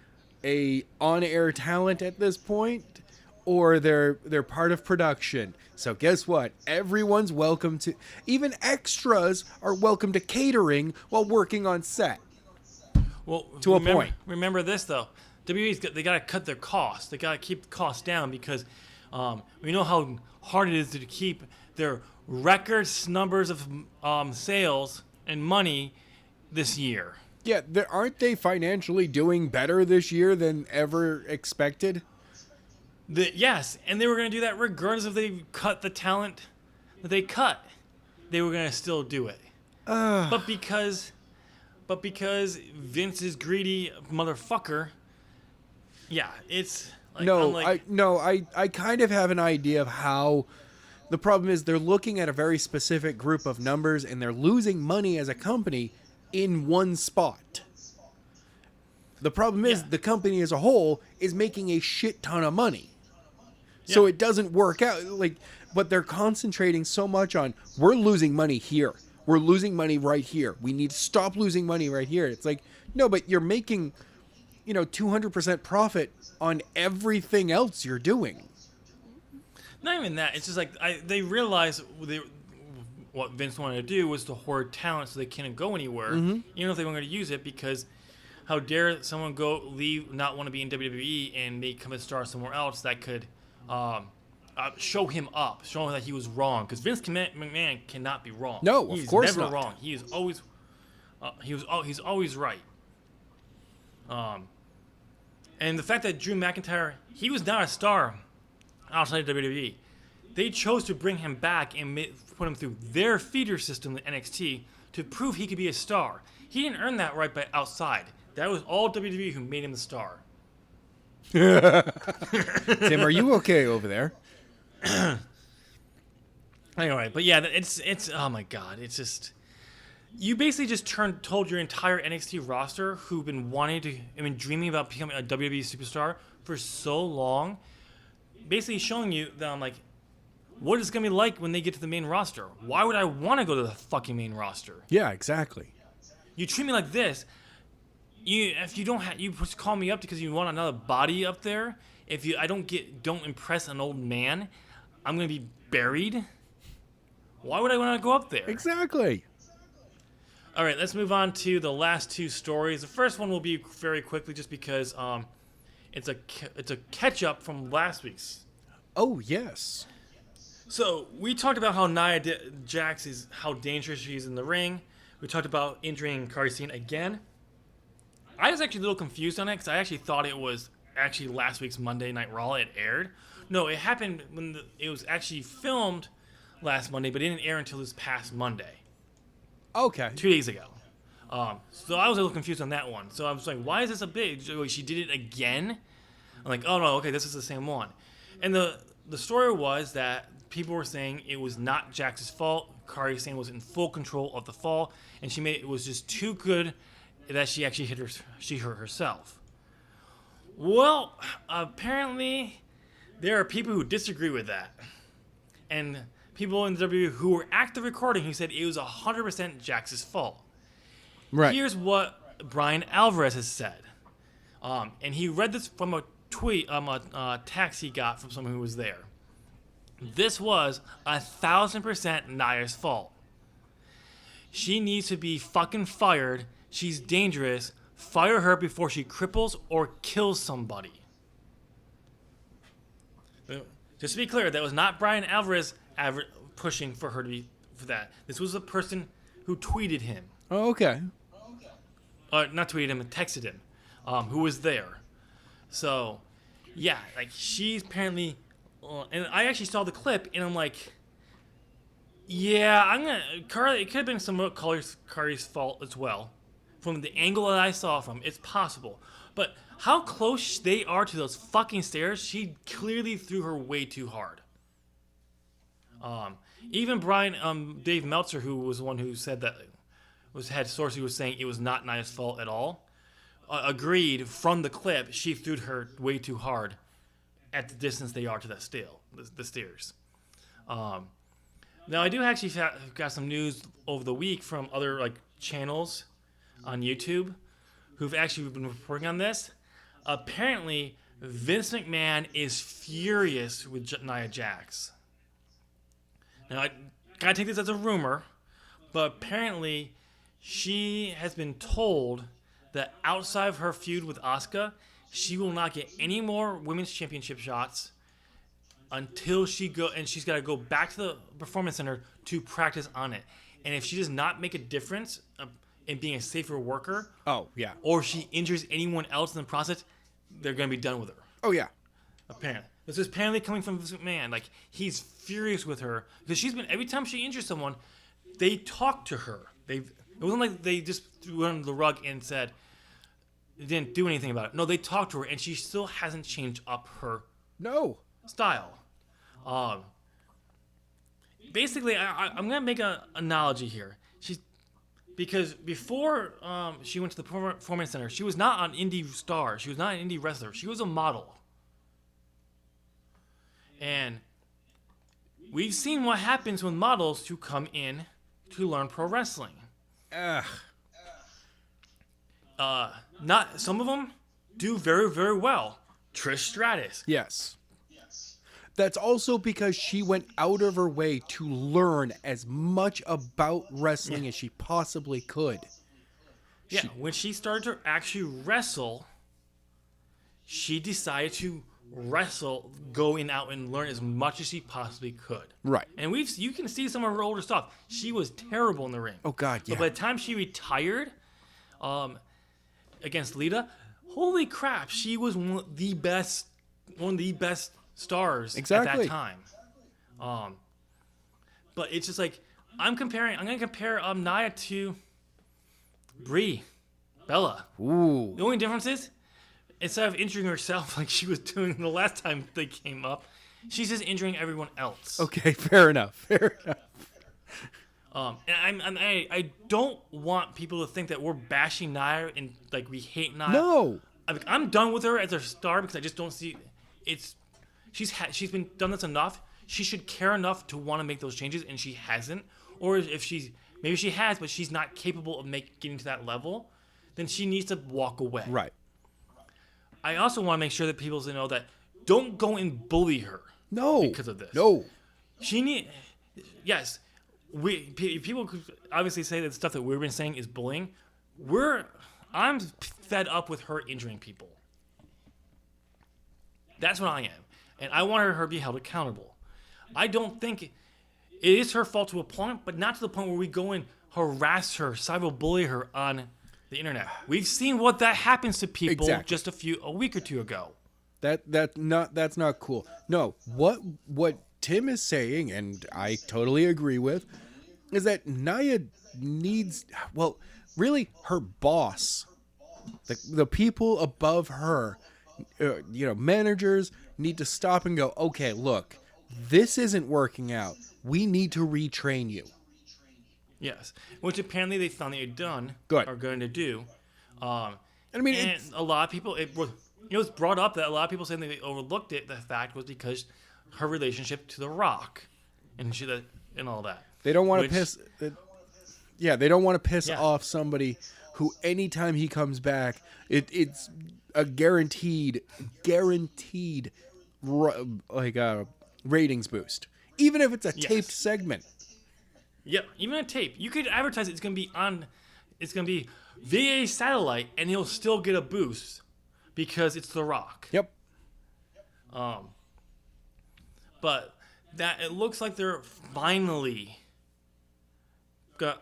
Speaker 2: a on-air talent at this point, or they're part of production. So guess what? Everyone's welcome to, even extras are welcome to catering while working on set.
Speaker 1: Well,
Speaker 2: to a point.
Speaker 1: Remember this though, WWE's they got to cut their costs. They got to keep the costs down because we know how hard it is to keep their record numbers of sales and money this year.
Speaker 2: Yeah, aren't they financially doing better this year than ever expected?
Speaker 1: Yes, and they were going to do that regardless if they cut the talent that they cut. They were going to still do it. But because Vince is greedy motherfucker, yeah, it's like,
Speaker 2: I kind of have an idea of how. The problem is they're looking at a very specific group of numbers and they're losing money as a company in one spot. The problem is the company as a whole is making a shit ton of money. Yeah. So it doesn't work out. But they're concentrating so much on, we're losing money here. We're losing money right here. We need to stop losing money right here. It's like, no, but you're making, 200% profit on everything else you're doing.
Speaker 1: Not even that. It's just like they realized what Vince wanted to do was to hoard talent so they couldn't go anywhere, even if they weren't going to use it, because how dare someone leave, not want to be in WWE and become a star somewhere else that could show him up, show him that he was wrong. Because Vince McMahon cannot be wrong.
Speaker 2: No, of course not.
Speaker 1: He's never wrong. He is always he's always right. And the fact that Drew McIntyre, he was not a star outside of WWE. They chose to bring him back and put him through their feeder system, the NXT, to prove he could be a star. He didn't earn that right by outside. That was all WWE who made him the star.
Speaker 2: Tim, are you okay over there?
Speaker 1: Anyway, but yeah, it's oh my god, it's just, you basically just told your entire NXT roster who've been dreaming about becoming a WWE superstar for so long, basically showing you that I'm like, what is it going to be like when they get to the main roster? Why would I want to go to the fucking main roster?
Speaker 2: Yeah, exactly.
Speaker 1: You treat me like this. If you don't you just call me up because you want another body up there. If I don't impress an old man, I'm going to be buried. Why would I want to go up there?
Speaker 2: Exactly.
Speaker 1: All right, let's move on to the last two stories. The first one will be very quickly just because it's a catch up from last week's.
Speaker 2: Oh, yes.
Speaker 1: So we talked about how Nia Jax is how dangerous she is in the ring. We talked about injuring Kairi Sane again. I was actually a little confused on it because I actually thought it was actually last week's Monday Night Raw it aired. No, it happened when it was actually filmed last Monday, but it didn't air until this past Monday.
Speaker 2: Okay.
Speaker 1: 2 days ago. So I was a little confused on that one. So I was like, why is this a big? She did it again? I'm like, oh no, okay, this is the same one. And the story was that people were saying it was not Jax's fault. Kairi Sane was in full control of the fall, and it was just too good that she actually hurt herself. Well, apparently there are people who disagree with that. And people in the WWE who were at the recording who said it was 100% Jax's fault.
Speaker 2: Right.
Speaker 1: Here's what Brian Alvarez has said. And he read this from a tweet, a text he got from someone who was there. This was 1,000% Nia's fault. She needs to be fucking fired. She's dangerous. Fire her before she cripples or kills somebody. Just to be clear, that was not Brian Alvarez pushing for her to be for that. This was the person who tweeted him.
Speaker 2: Oh, okay.
Speaker 1: Not tweeted him, texted him, who was there. So, yeah, like she's apparently, and I actually saw the clip, and I'm like, yeah, Carly. It could have been some of Carly's fault as well, from the angle that I saw from. It's possible, but how close they are to those fucking stairs, she clearly threw her way too hard. Even Dave Meltzer, who was the one who said that, had source who was saying it was not Nia's fault at all, agreed from the clip she threw her way too hard at the distance they are to that the stairs. Now I do actually got some news over the week from other like channels on YouTube who've actually been reporting on this. Apparently, Vince McMahon is furious with Nia Jax. Now I gotta take this as a rumor, but apparently she has been told that outside of her feud with Asuka, she will not get any more women's championship shots until she's got to go back to the performance center to practice on it. And if she does not make a difference in being a safer worker, or she injures anyone else in the process, they're going to be done with her.
Speaker 2: Oh yeah.
Speaker 1: Apparently. This is apparently coming from Vince McMahon. Like, he's furious with her because every time she injures someone, they talk to her. It wasn't like they just threw her under the rug and said, they didn't do anything about it. No, they talked to her, and she still hasn't changed up her style. Basically, I'm going to make an analogy here. Because before she went to the performance center, she was not an indie star. She was not an indie wrestler. She was a model. And we've seen what happens when models who come in to learn pro wrestling. Not some of them do very, very well. Trish Stratus.
Speaker 2: Yes. That's also because she went out of her way to learn as much about wrestling as she possibly could.
Speaker 1: Yeah, when she started to actually wrestle, she decided to go out and learn as much as she possibly could.
Speaker 2: Right.
Speaker 1: And you can see some of her older stuff. She was terrible in the ring.
Speaker 2: Oh God, yeah.
Speaker 1: But by the time she retired, against Lita, holy crap, she was one of the best stars at that time. But it's just like I'm going to compare Nia to Bella.
Speaker 2: Ooh.
Speaker 1: The only difference is, instead of injuring herself like she was doing the last time they came up, she's just injuring everyone else.
Speaker 2: Okay, fair enough.
Speaker 1: And I don't want people to think that we're bashing Nia and like we hate Nia.
Speaker 2: No.
Speaker 1: I'm done with her as a star because I just don't see it's. She's been done this enough. She should care enough to want to make those changes, and she hasn't. Or if maybe she has, but she's not capable of getting to that level, then she needs to walk away.
Speaker 2: Right.
Speaker 1: I also want to make sure that people know that don't go and bully her.
Speaker 2: No.
Speaker 1: Because of this.
Speaker 2: No.
Speaker 1: Yes. People could obviously say that the stuff that we've been saying is bullying. I'm fed up with her injuring people. That's what I am. And I want her to be held accountable. I don't think it is her fault to a point, but not to the point where we go and harass her, cyberbully her on the internet. We've seen what that happens to people just a week or two ago.
Speaker 2: That's not cool. No, what Tim is saying, and I totally agree with, is that Nia needs, really her boss, the people above her, managers need to stop and go, okay, look, this isn't working out. We need to retrain you.
Speaker 1: Yes, which apparently they finally are going to do.
Speaker 2: And I mean,
Speaker 1: and a lot of people, it was brought up that a lot of people saying they overlooked it. The fact was because her relationship to The Rock and and all that.
Speaker 2: They don't want to piss. Yeah, they don't want to piss off somebody who, anytime he comes back, it's a guaranteed ratings boost, even if it's a taped segment.
Speaker 1: Yep, even a tape. You could advertise it's going to be via satellite, and he'll still get a boost because it's The Rock.
Speaker 2: Yep.
Speaker 1: But that it looks like they're finally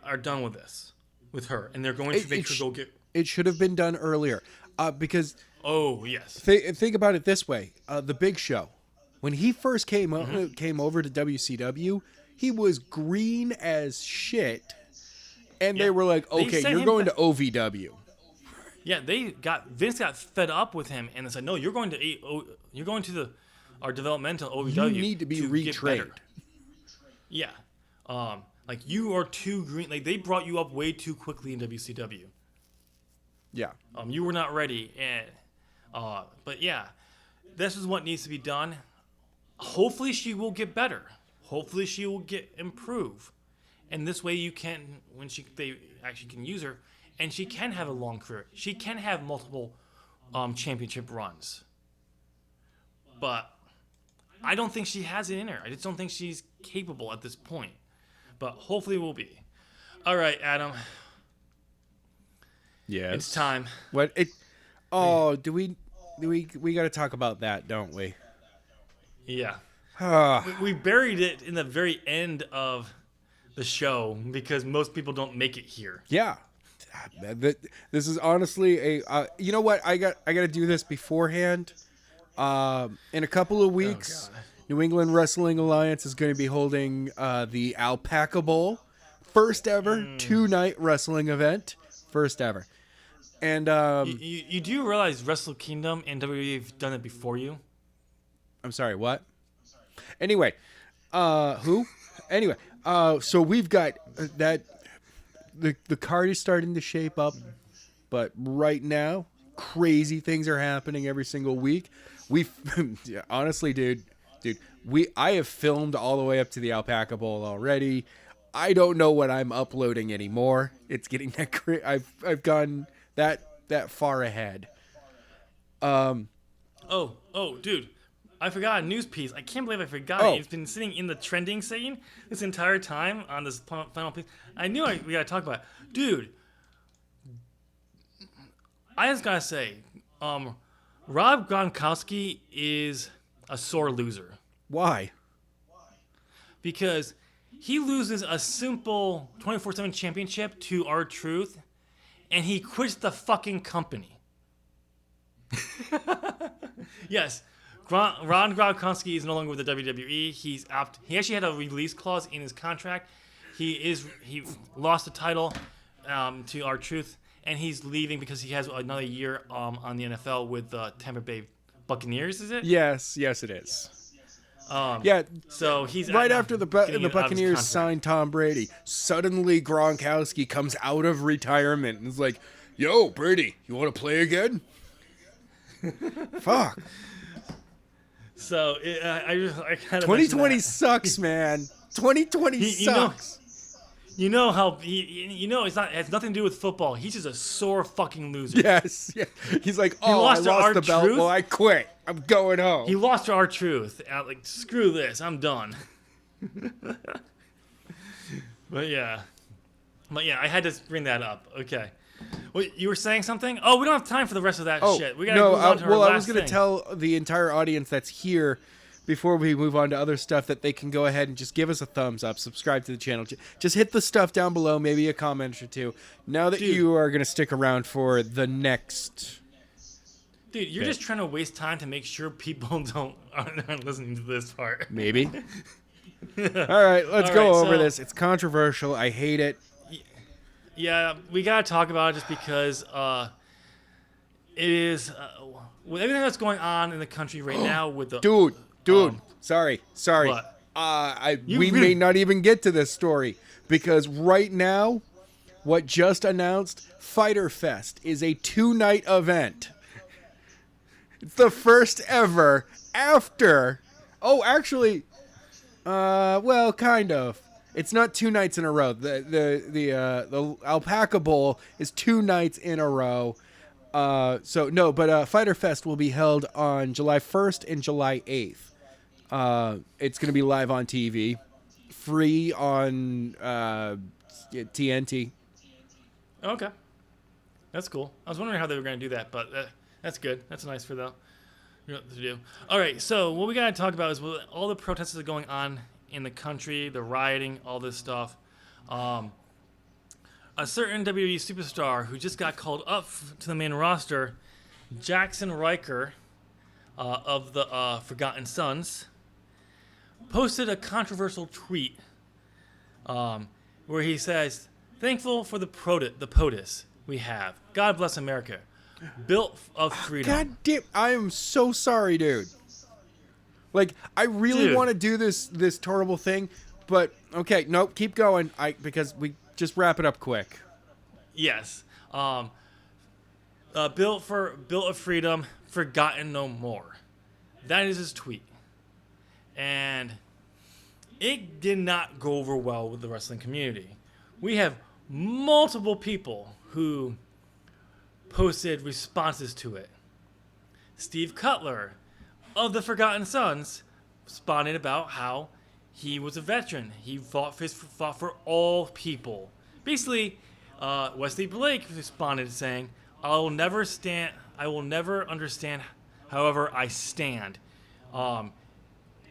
Speaker 1: are done with this with her, and they're going to make her go get.
Speaker 2: It should have been done earlier, because.
Speaker 1: Oh yes.
Speaker 2: Think about it this way: the Big Show, when he first came over to WCW, he was green as shit, and they were like, "Okay, you're going to OVW."
Speaker 1: Yeah, Vince got fed up with him, and they said, "No, you're going to our developmental OVW.
Speaker 2: You need to be retrained."
Speaker 1: Yeah, like you are too green. Like they brought you up way too quickly in WCW.
Speaker 2: Yeah.
Speaker 1: You were not ready, and but yeah, this is what needs to be done. Hopefully, she will get better. Hopefully, she will improve, and this way you can they actually can use her. And she can have a long career. She can have multiple championship runs. But I don't think she has it in her. I just don't think she's capable at this point. But hopefully will be. All right, Adam.
Speaker 2: Yes.
Speaker 1: It's time.
Speaker 2: What it? Oh, do we got to talk about that, don't we?
Speaker 1: Yeah. We buried it in the very end of the show because most people don't make it here.
Speaker 2: Yeah. This is honestly you know what, I got to do this beforehand. In a couple of weeks, New England Wrestling Alliance is going to be holding the Alpaca Bowl, first ever 2-night wrestling event, first ever. And
Speaker 1: you do realize Wrestle Kingdom and WWE have done it before you?
Speaker 2: I'm sorry, what? Anyway, who? Anyway, so we've got that. The card is starting to shape up, but right now, crazy things are happening every single week. Honestly, dude, I have filmed all the way up to the Alpaca Bowl already. I don't know what I'm uploading anymore. It's getting that crazy. I've gone that far ahead.
Speaker 1: Oh, dude. I forgot a news piece. I can't believe I forgot it. It's been sitting in the trending scene this entire time on this final piece. I knew we gotta talk about it. Dude, I just gotta say, Rob Gronkowski is a sore loser.
Speaker 2: Why?
Speaker 1: Because he loses a simple 24/7 championship to R-Truth, and he quits the fucking company. Yes. Ron Gronkowski is no longer with the WWE. He actually had a release clause in his contract. He lost the title to R-Truth, and he's leaving because he has another year on the NFL with the Tampa Bay Buccaneers. Is it?
Speaker 2: Yes, it is.
Speaker 1: So he's
Speaker 2: right after the Buccaneers signed Tom Brady. Suddenly Gronkowski comes out of retirement and is like, "Yo, Brady, you want to play again?" Fuck.
Speaker 1: So I kind of
Speaker 2: 2020 sucks, man. 2020 sucks.
Speaker 1: You know how it has nothing to do with football. He's just a sore fucking loser.
Speaker 2: Yes. Yeah. He's like, I lost the belt. Well, I quit. I'm going home.
Speaker 1: He lost to R-Truth. Like, screw this. I'm done. But yeah, I had to bring that up. Okay. Well, you were saying something? Oh, we don't have time for the rest of that shit. We gotta move on to our last
Speaker 2: I was going to tell the entire audience that's here before we move on to other stuff that they can go ahead and just give us a thumbs up, subscribe to the channel. Just hit the stuff down below, maybe a comment or two. Now that you are going to stick around for the next...
Speaker 1: Dude, you're just trying to waste time to make sure people aren't listening to this part.
Speaker 2: Maybe. All right, let's go over this. It's controversial. I hate it.
Speaker 1: Yeah, we gotta talk about it just because it is with everything that's going on in the country right now. With the
Speaker 2: dude, sorry.
Speaker 1: What?
Speaker 2: We may not even get to this story because right now, what just announced, Fyter Fest is a 2-night event. It's the first ever after. Oh, actually, well, kind of. It's not 2 nights in a row. The Alpaca Bowl is 2 nights in a row. But Fighter Fest will be held on July 1st and July 8th. It's going to be live on TV, free on TNT.
Speaker 1: Okay. That's cool. I was wondering how they were going to do that, but that's good. That's nice for them to do. All right, so what we got to talk about is all the protests that are going on in the country, the rioting, all this stuff. A certain WWE superstar who just got called up to the main roster, Jackson Riker of the Forgotten Sons, posted a controversial tweet where he says, "Thankful for the POTUS we have. God bless America. Built of freedom."
Speaker 2: God damn, I am so sorry, dude. Like, I really want to do this terrible thing, but okay, nope, keep going. Because we just wrap it up quick.
Speaker 1: Yes. Built of freedom, forgotten no more. That is his tweet. And it did not go over well with the wrestling community. We have multiple people who posted responses to it. Steve Cutler of the Forgotten Sons responded about how he was a veteran. He fought for all people. Basically, Wesley Blake responded saying, I will never understand, however I stand."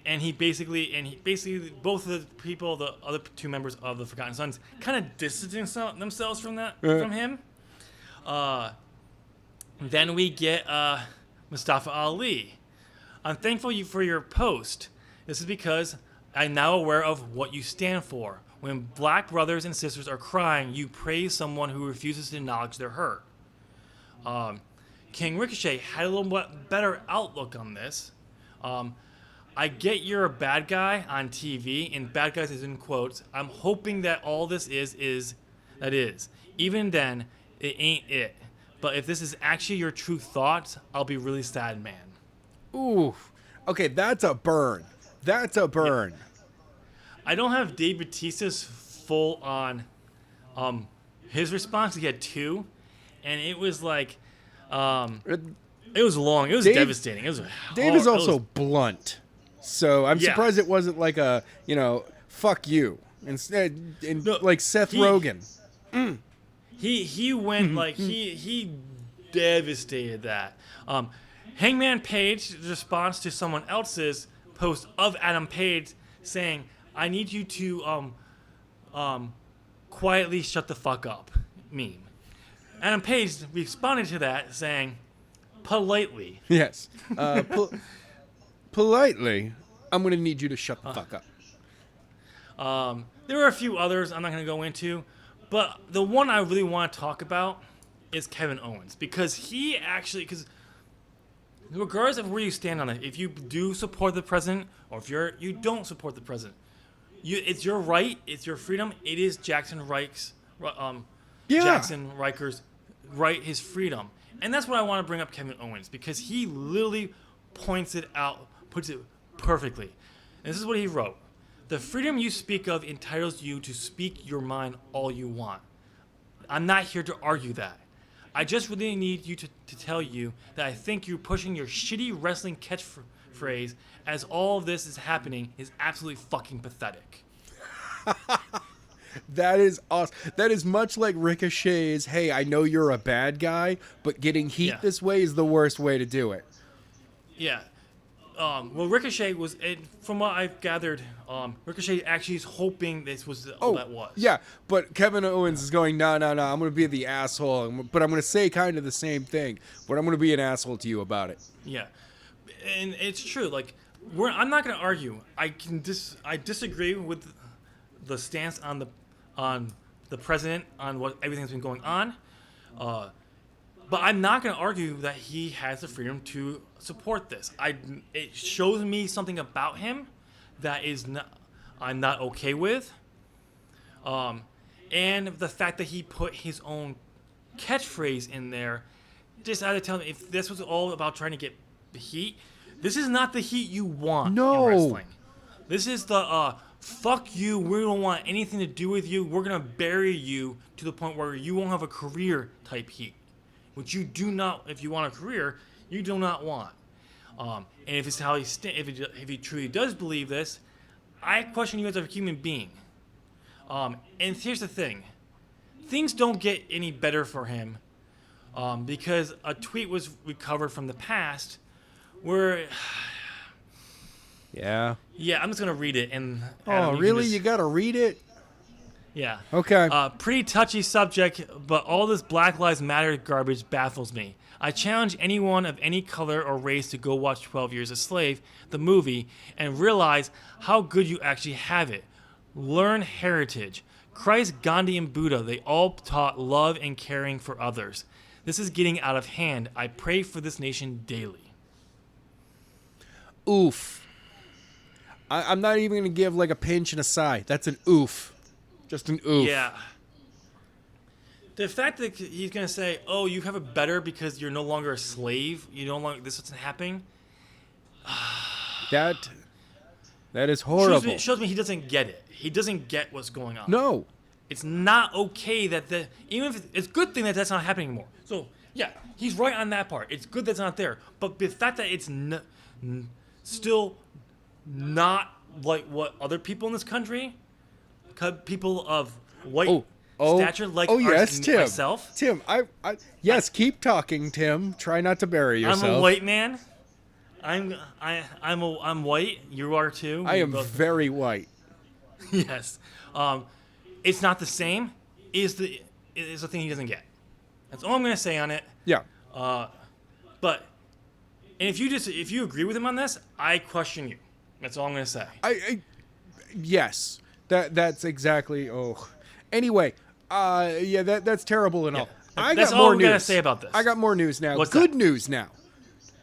Speaker 1: And he basically, both of the people, the other two members of the Forgotten Sons, kind of distanced themselves from him. Then we get Mustafa Ali. "I'm thankful for your post. This is because I'm now aware of what you stand for. When black brothers and sisters are crying, you praise someone who refuses to acknowledge their hurt." King Ricochet had a little better outlook on this. "I get you're a bad guy on TV, and bad guys is in quotes. I'm hoping that all this is. Even then, it ain't it. But if this is actually your true thoughts, I'll be really sad, man."
Speaker 2: Ooh. Okay, that's a burn. That's a burn.
Speaker 1: Yeah. I don't have Dave Bautista's full on his response. He had two, and it was like it was long. It was devastating. It was
Speaker 2: Dave is also blunt. So I'm surprised it wasn't like a, fuck you. Instead, like Seth Rogen.
Speaker 1: He went like he devastated that. Hangman Page responds to someone else's post of Adam Page saying, "I need you to quietly shut the fuck up." Meme. Adam Page responded to that saying, politely.
Speaker 2: Yes. Politely, I'm going to need you to shut the fuck
Speaker 1: up. There were a few others I'm not going to go into, but the one I really want to talk about is Kevin Owens, because regardless of where you stand on it, if you do support the president or if you don't support the president, it's your right, it's your freedom. It is Jackson Riker's right, his freedom, and that's what I want to bring up Kevin Owens, because he literally puts it perfectly. And this is what he wrote: "The freedom you speak of entitles you to speak your mind all you want. I'm not here to argue that. I just really need you to tell you that I think you're pushing your shitty wrestling catchphrase as all of this is happening is absolutely fucking pathetic."
Speaker 2: That is awesome. That is much like Ricochet's, "Hey, I know you're a bad guy, but getting heat this way is the worst way to do it." Yeah.
Speaker 1: Well, Ricochet was, from what I've gathered, Ricochet actually is hoping this was all that was.
Speaker 2: Yeah, but Kevin Owens is going, no, I'm going to be the asshole, but I'm going to say kind of the same thing, but I'm going to be an asshole to you about it.
Speaker 1: Yeah, and it's true. Like, I'm not going to argue. I disagree with the stance on the president, on what everything that's been going on, but I'm not going to argue that he has the freedom to support this. It shows me something about him that I'm not okay with, and the fact that he put his own catchphrase in there, just had to tell me if this was all about trying to get heat. This is not the heat you want
Speaker 2: No.
Speaker 1: in wrestling. This is the fuck you. We don't want anything to do with you. We're gonna bury you to the point where you won't have a career type heat, which you do not. If you want a career, you do not want. And if it's how if he truly does believe this, I question you as a human being. And here's the thing: things don't get any better for him because a tweet was recovered from the past where.
Speaker 2: Yeah.
Speaker 1: Yeah, I'm just gonna read it. And
Speaker 2: Oh, really? You gotta read it?
Speaker 1: Yeah.
Speaker 2: Okay.
Speaker 1: Pretty touchy subject, but all this Black Lives Matter garbage baffles me. I challenge anyone of any color or race to go watch 12 Years a Slave, the movie, and realize how good you actually have it. Learn heritage. Christ, Gandhi, and Buddha, they all taught love and caring for others. This is getting out of hand. I pray for this nation daily.
Speaker 2: Oof. I'm not even going to give like a pinch and a sigh. That's an oof. Just an oof.
Speaker 1: Yeah. The fact that he's going to say, oh, you have it better because you're no longer a slave, you no longer, this isn't happening.
Speaker 2: That is horrible.
Speaker 1: Shows me he doesn't get it. He doesn't get what's going on.
Speaker 2: No.
Speaker 1: It's not okay even if it's a good thing that that's not happening anymore. So, yeah, he's right on that part. It's good that's not there. But the fact that it's still not like what other people in this country, people of white stature like
Speaker 2: yes, Tim.
Speaker 1: myself.
Speaker 2: Tim, yes, keep talking, Tim. Try not to bury yourself.
Speaker 1: I'm a white man. I'm white. You are too.
Speaker 2: I am very white.
Speaker 1: Yes. It's not the same. Is the thing he doesn't get. That's all I'm gonna say on it.
Speaker 2: Yeah.
Speaker 1: But if you agree with him on this, I question you. That's all I'm gonna say.
Speaker 2: Yes. That's exactly. Oh. Anyway. Yeah. That's terrible and all.
Speaker 1: That's all I'm gonna say about this.
Speaker 2: I got more news now.
Speaker 1: What's
Speaker 2: Good
Speaker 1: that?
Speaker 2: news now.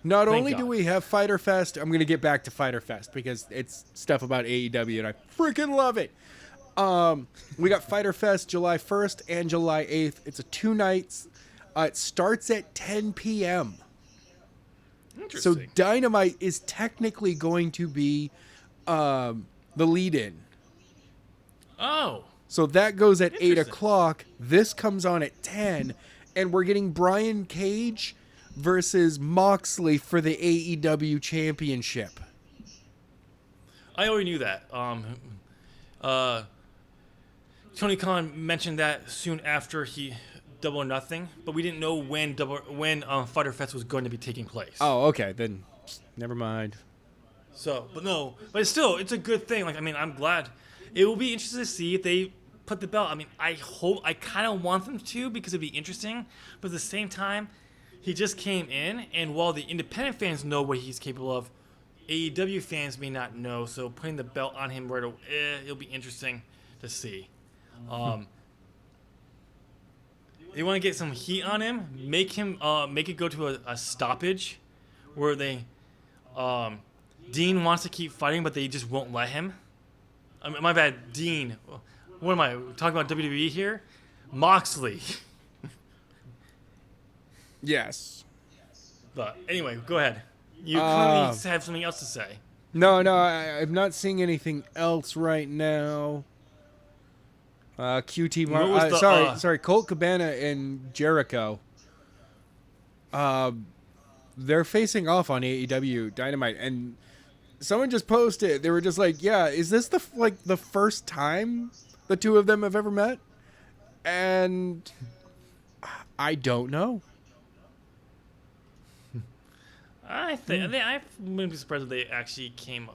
Speaker 2: Not
Speaker 1: Thank
Speaker 2: only
Speaker 1: God.
Speaker 2: do we have Fyter Fest, I'm going to get back to Fyter Fest because it's stuff about AEW and I freaking love it. We got Fyter Fest July 1st and July 8th. It's a 2 nights. It starts at 10 p.m.
Speaker 1: Interesting.
Speaker 2: So Dynamite is technically going to be the lead-in.
Speaker 1: Oh.
Speaker 2: So that goes at 8
Speaker 1: Interesting.
Speaker 2: o'clock. This comes on at 10. And we're getting Brian Cage versus Moxley for the AEW Championship.
Speaker 1: I already knew that. Tony Khan mentioned that soon after he Double or Nothing, but we didn't know when Fyter Fest was going to be taking place.
Speaker 2: Oh, okay. Then never mind.
Speaker 1: So, but it's a good thing. Like, I mean, I'm glad. It will be interesting to see if they put the belt. I mean, I kind of want them to because it'd be interesting, but at the same time, he just came in, and while the independent fans know what he's capable of, AEW fans may not know. So putting the belt on him right away, it'll be interesting to see. They want to get some heat on him, make it go to a stoppage, where Dean wants to keep fighting, but they just won't let him. I mean, my bad, Dean. What am I talking about? WWE here? Moxley.
Speaker 2: Yes.
Speaker 1: But anyway, go ahead. You clearly have something else to say.
Speaker 2: No, I'm not seeing anything else right now. QT, sorry, Colt Cabana and Jericho. They're facing off on AEW Dynamite, and someone just posted. They were just like, "Yeah, is this the first time the two of them have ever met?" And I don't know.
Speaker 1: I wouldn't be surprised if they actually came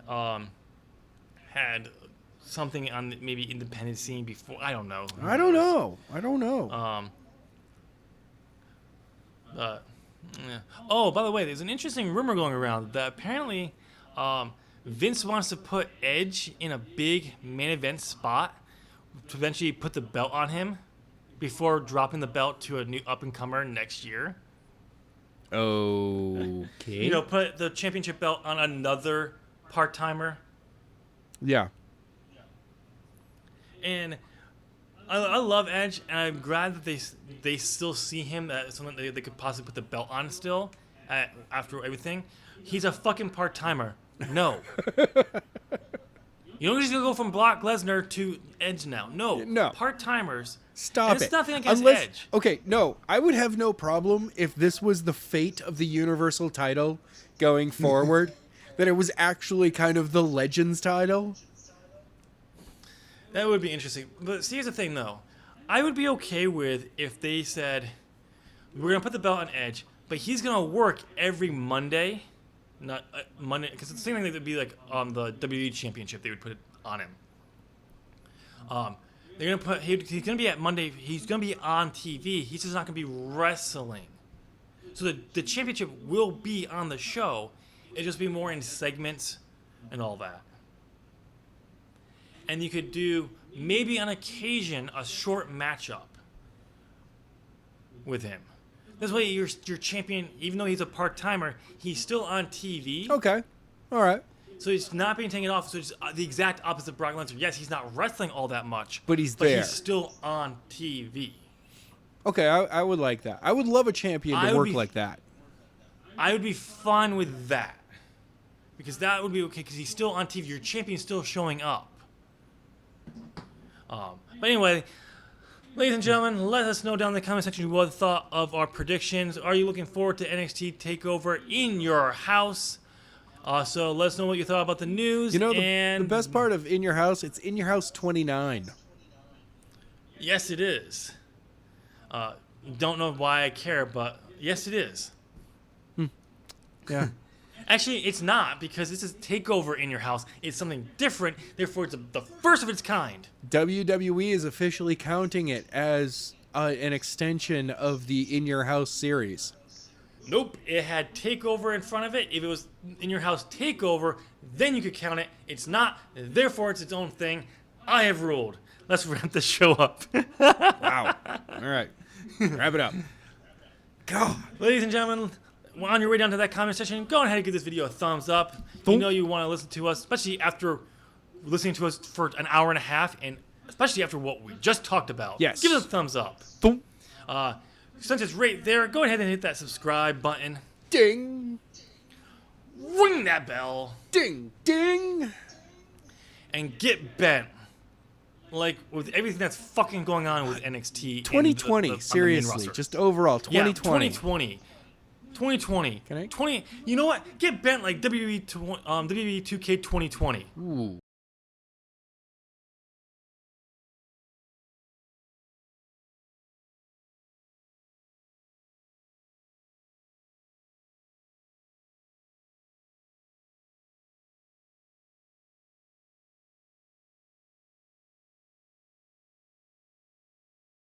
Speaker 1: up, had something on maybe independent scene before. I don't know.
Speaker 2: I don't know.
Speaker 1: Yeah. Oh, by the way, there's an interesting rumor going around that apparently Vince wants to put Edge in a big main event spot to eventually put the belt on him before dropping the belt to a new up-and-comer next year.
Speaker 2: Okay.
Speaker 1: Put the championship belt on another part-timer.
Speaker 2: Yeah.
Speaker 1: And I love Edge, and I'm glad that they still see him as someone they could possibly put the belt on still after everything. He's a fucking part-timer. No. You don't just go from Brock Lesnar to Edge now. No. Part-timers.
Speaker 2: Stop it.
Speaker 1: It's nothing against Edge.
Speaker 2: Okay, no. I would have no problem if this was the fate of the Universal title going forward. That it was actually kind of the Legends title.
Speaker 1: That would be interesting. But see, here's the thing, though. I would be okay with if they said, we're going to put the belt on Edge, but he's going to work every Monday. Not Monday, because it's the same thing that would be like the WWE Championship. They would put it on him. They're gonna put. He's gonna be at Monday. He's gonna be on TV. He's just not gonna be wrestling. So the championship will be on the show. It'll just be more in segments and all that. And you could do maybe on occasion a short matchup with him. This way, your champion, even though he's a part-timer, he's still on TV.
Speaker 2: Okay. All right.
Speaker 1: So he's not being taken off. So it's the exact opposite of Brock Lesnar. Yes, he's not wrestling all that much.
Speaker 2: But he's there.
Speaker 1: But he's still on TV.
Speaker 2: Okay, I would like that. I would love a champion to work like that. I
Speaker 1: would be fine with that. Because that would be okay, because he's still on TV. Your champion's still showing up. But anyway... Ladies and gentlemen, let us know down in the comment section what you thought of our predictions. Are you looking forward to NXT TakeOver in your house? So let us know what you thought about the news.
Speaker 2: You know, the best part of In Your House, it's In Your House 29.
Speaker 1: Yes, it is. Don't know why I care, but yes, it is.
Speaker 2: Yeah.
Speaker 1: Actually, it's not, because this is TakeOver in your house. It's something different, therefore it's the first of its kind.
Speaker 2: WWE is officially counting it as an extension of the In Your House series.
Speaker 1: Nope, it had TakeOver in front of it. If it was In Your House TakeOver, then you could count it. It's not, therefore it's its own thing. I have ruled. Let's wrap the show up.
Speaker 2: Wow. All right. Wrap it up.
Speaker 1: God. Ladies and gentlemen, on your way down to that comment section, go ahead and give this video a thumbs up. You know you want to listen to us, especially after listening to us for an hour and a half, and especially after what we just talked about.
Speaker 2: Yes.
Speaker 1: Give us a thumbs up. Since it's right there, go ahead and hit that subscribe button.
Speaker 2: Ding.
Speaker 1: Ring that bell.
Speaker 2: Ding. Ding.
Speaker 1: And get bent. Like, with everything that's fucking going on with NXT.
Speaker 2: 2020, seriously. Just overall, 2020.
Speaker 1: Yeah, 2020.
Speaker 2: Can I?
Speaker 1: 20. You know what? Get bent like WWE 2K 2020.
Speaker 2: Ooh.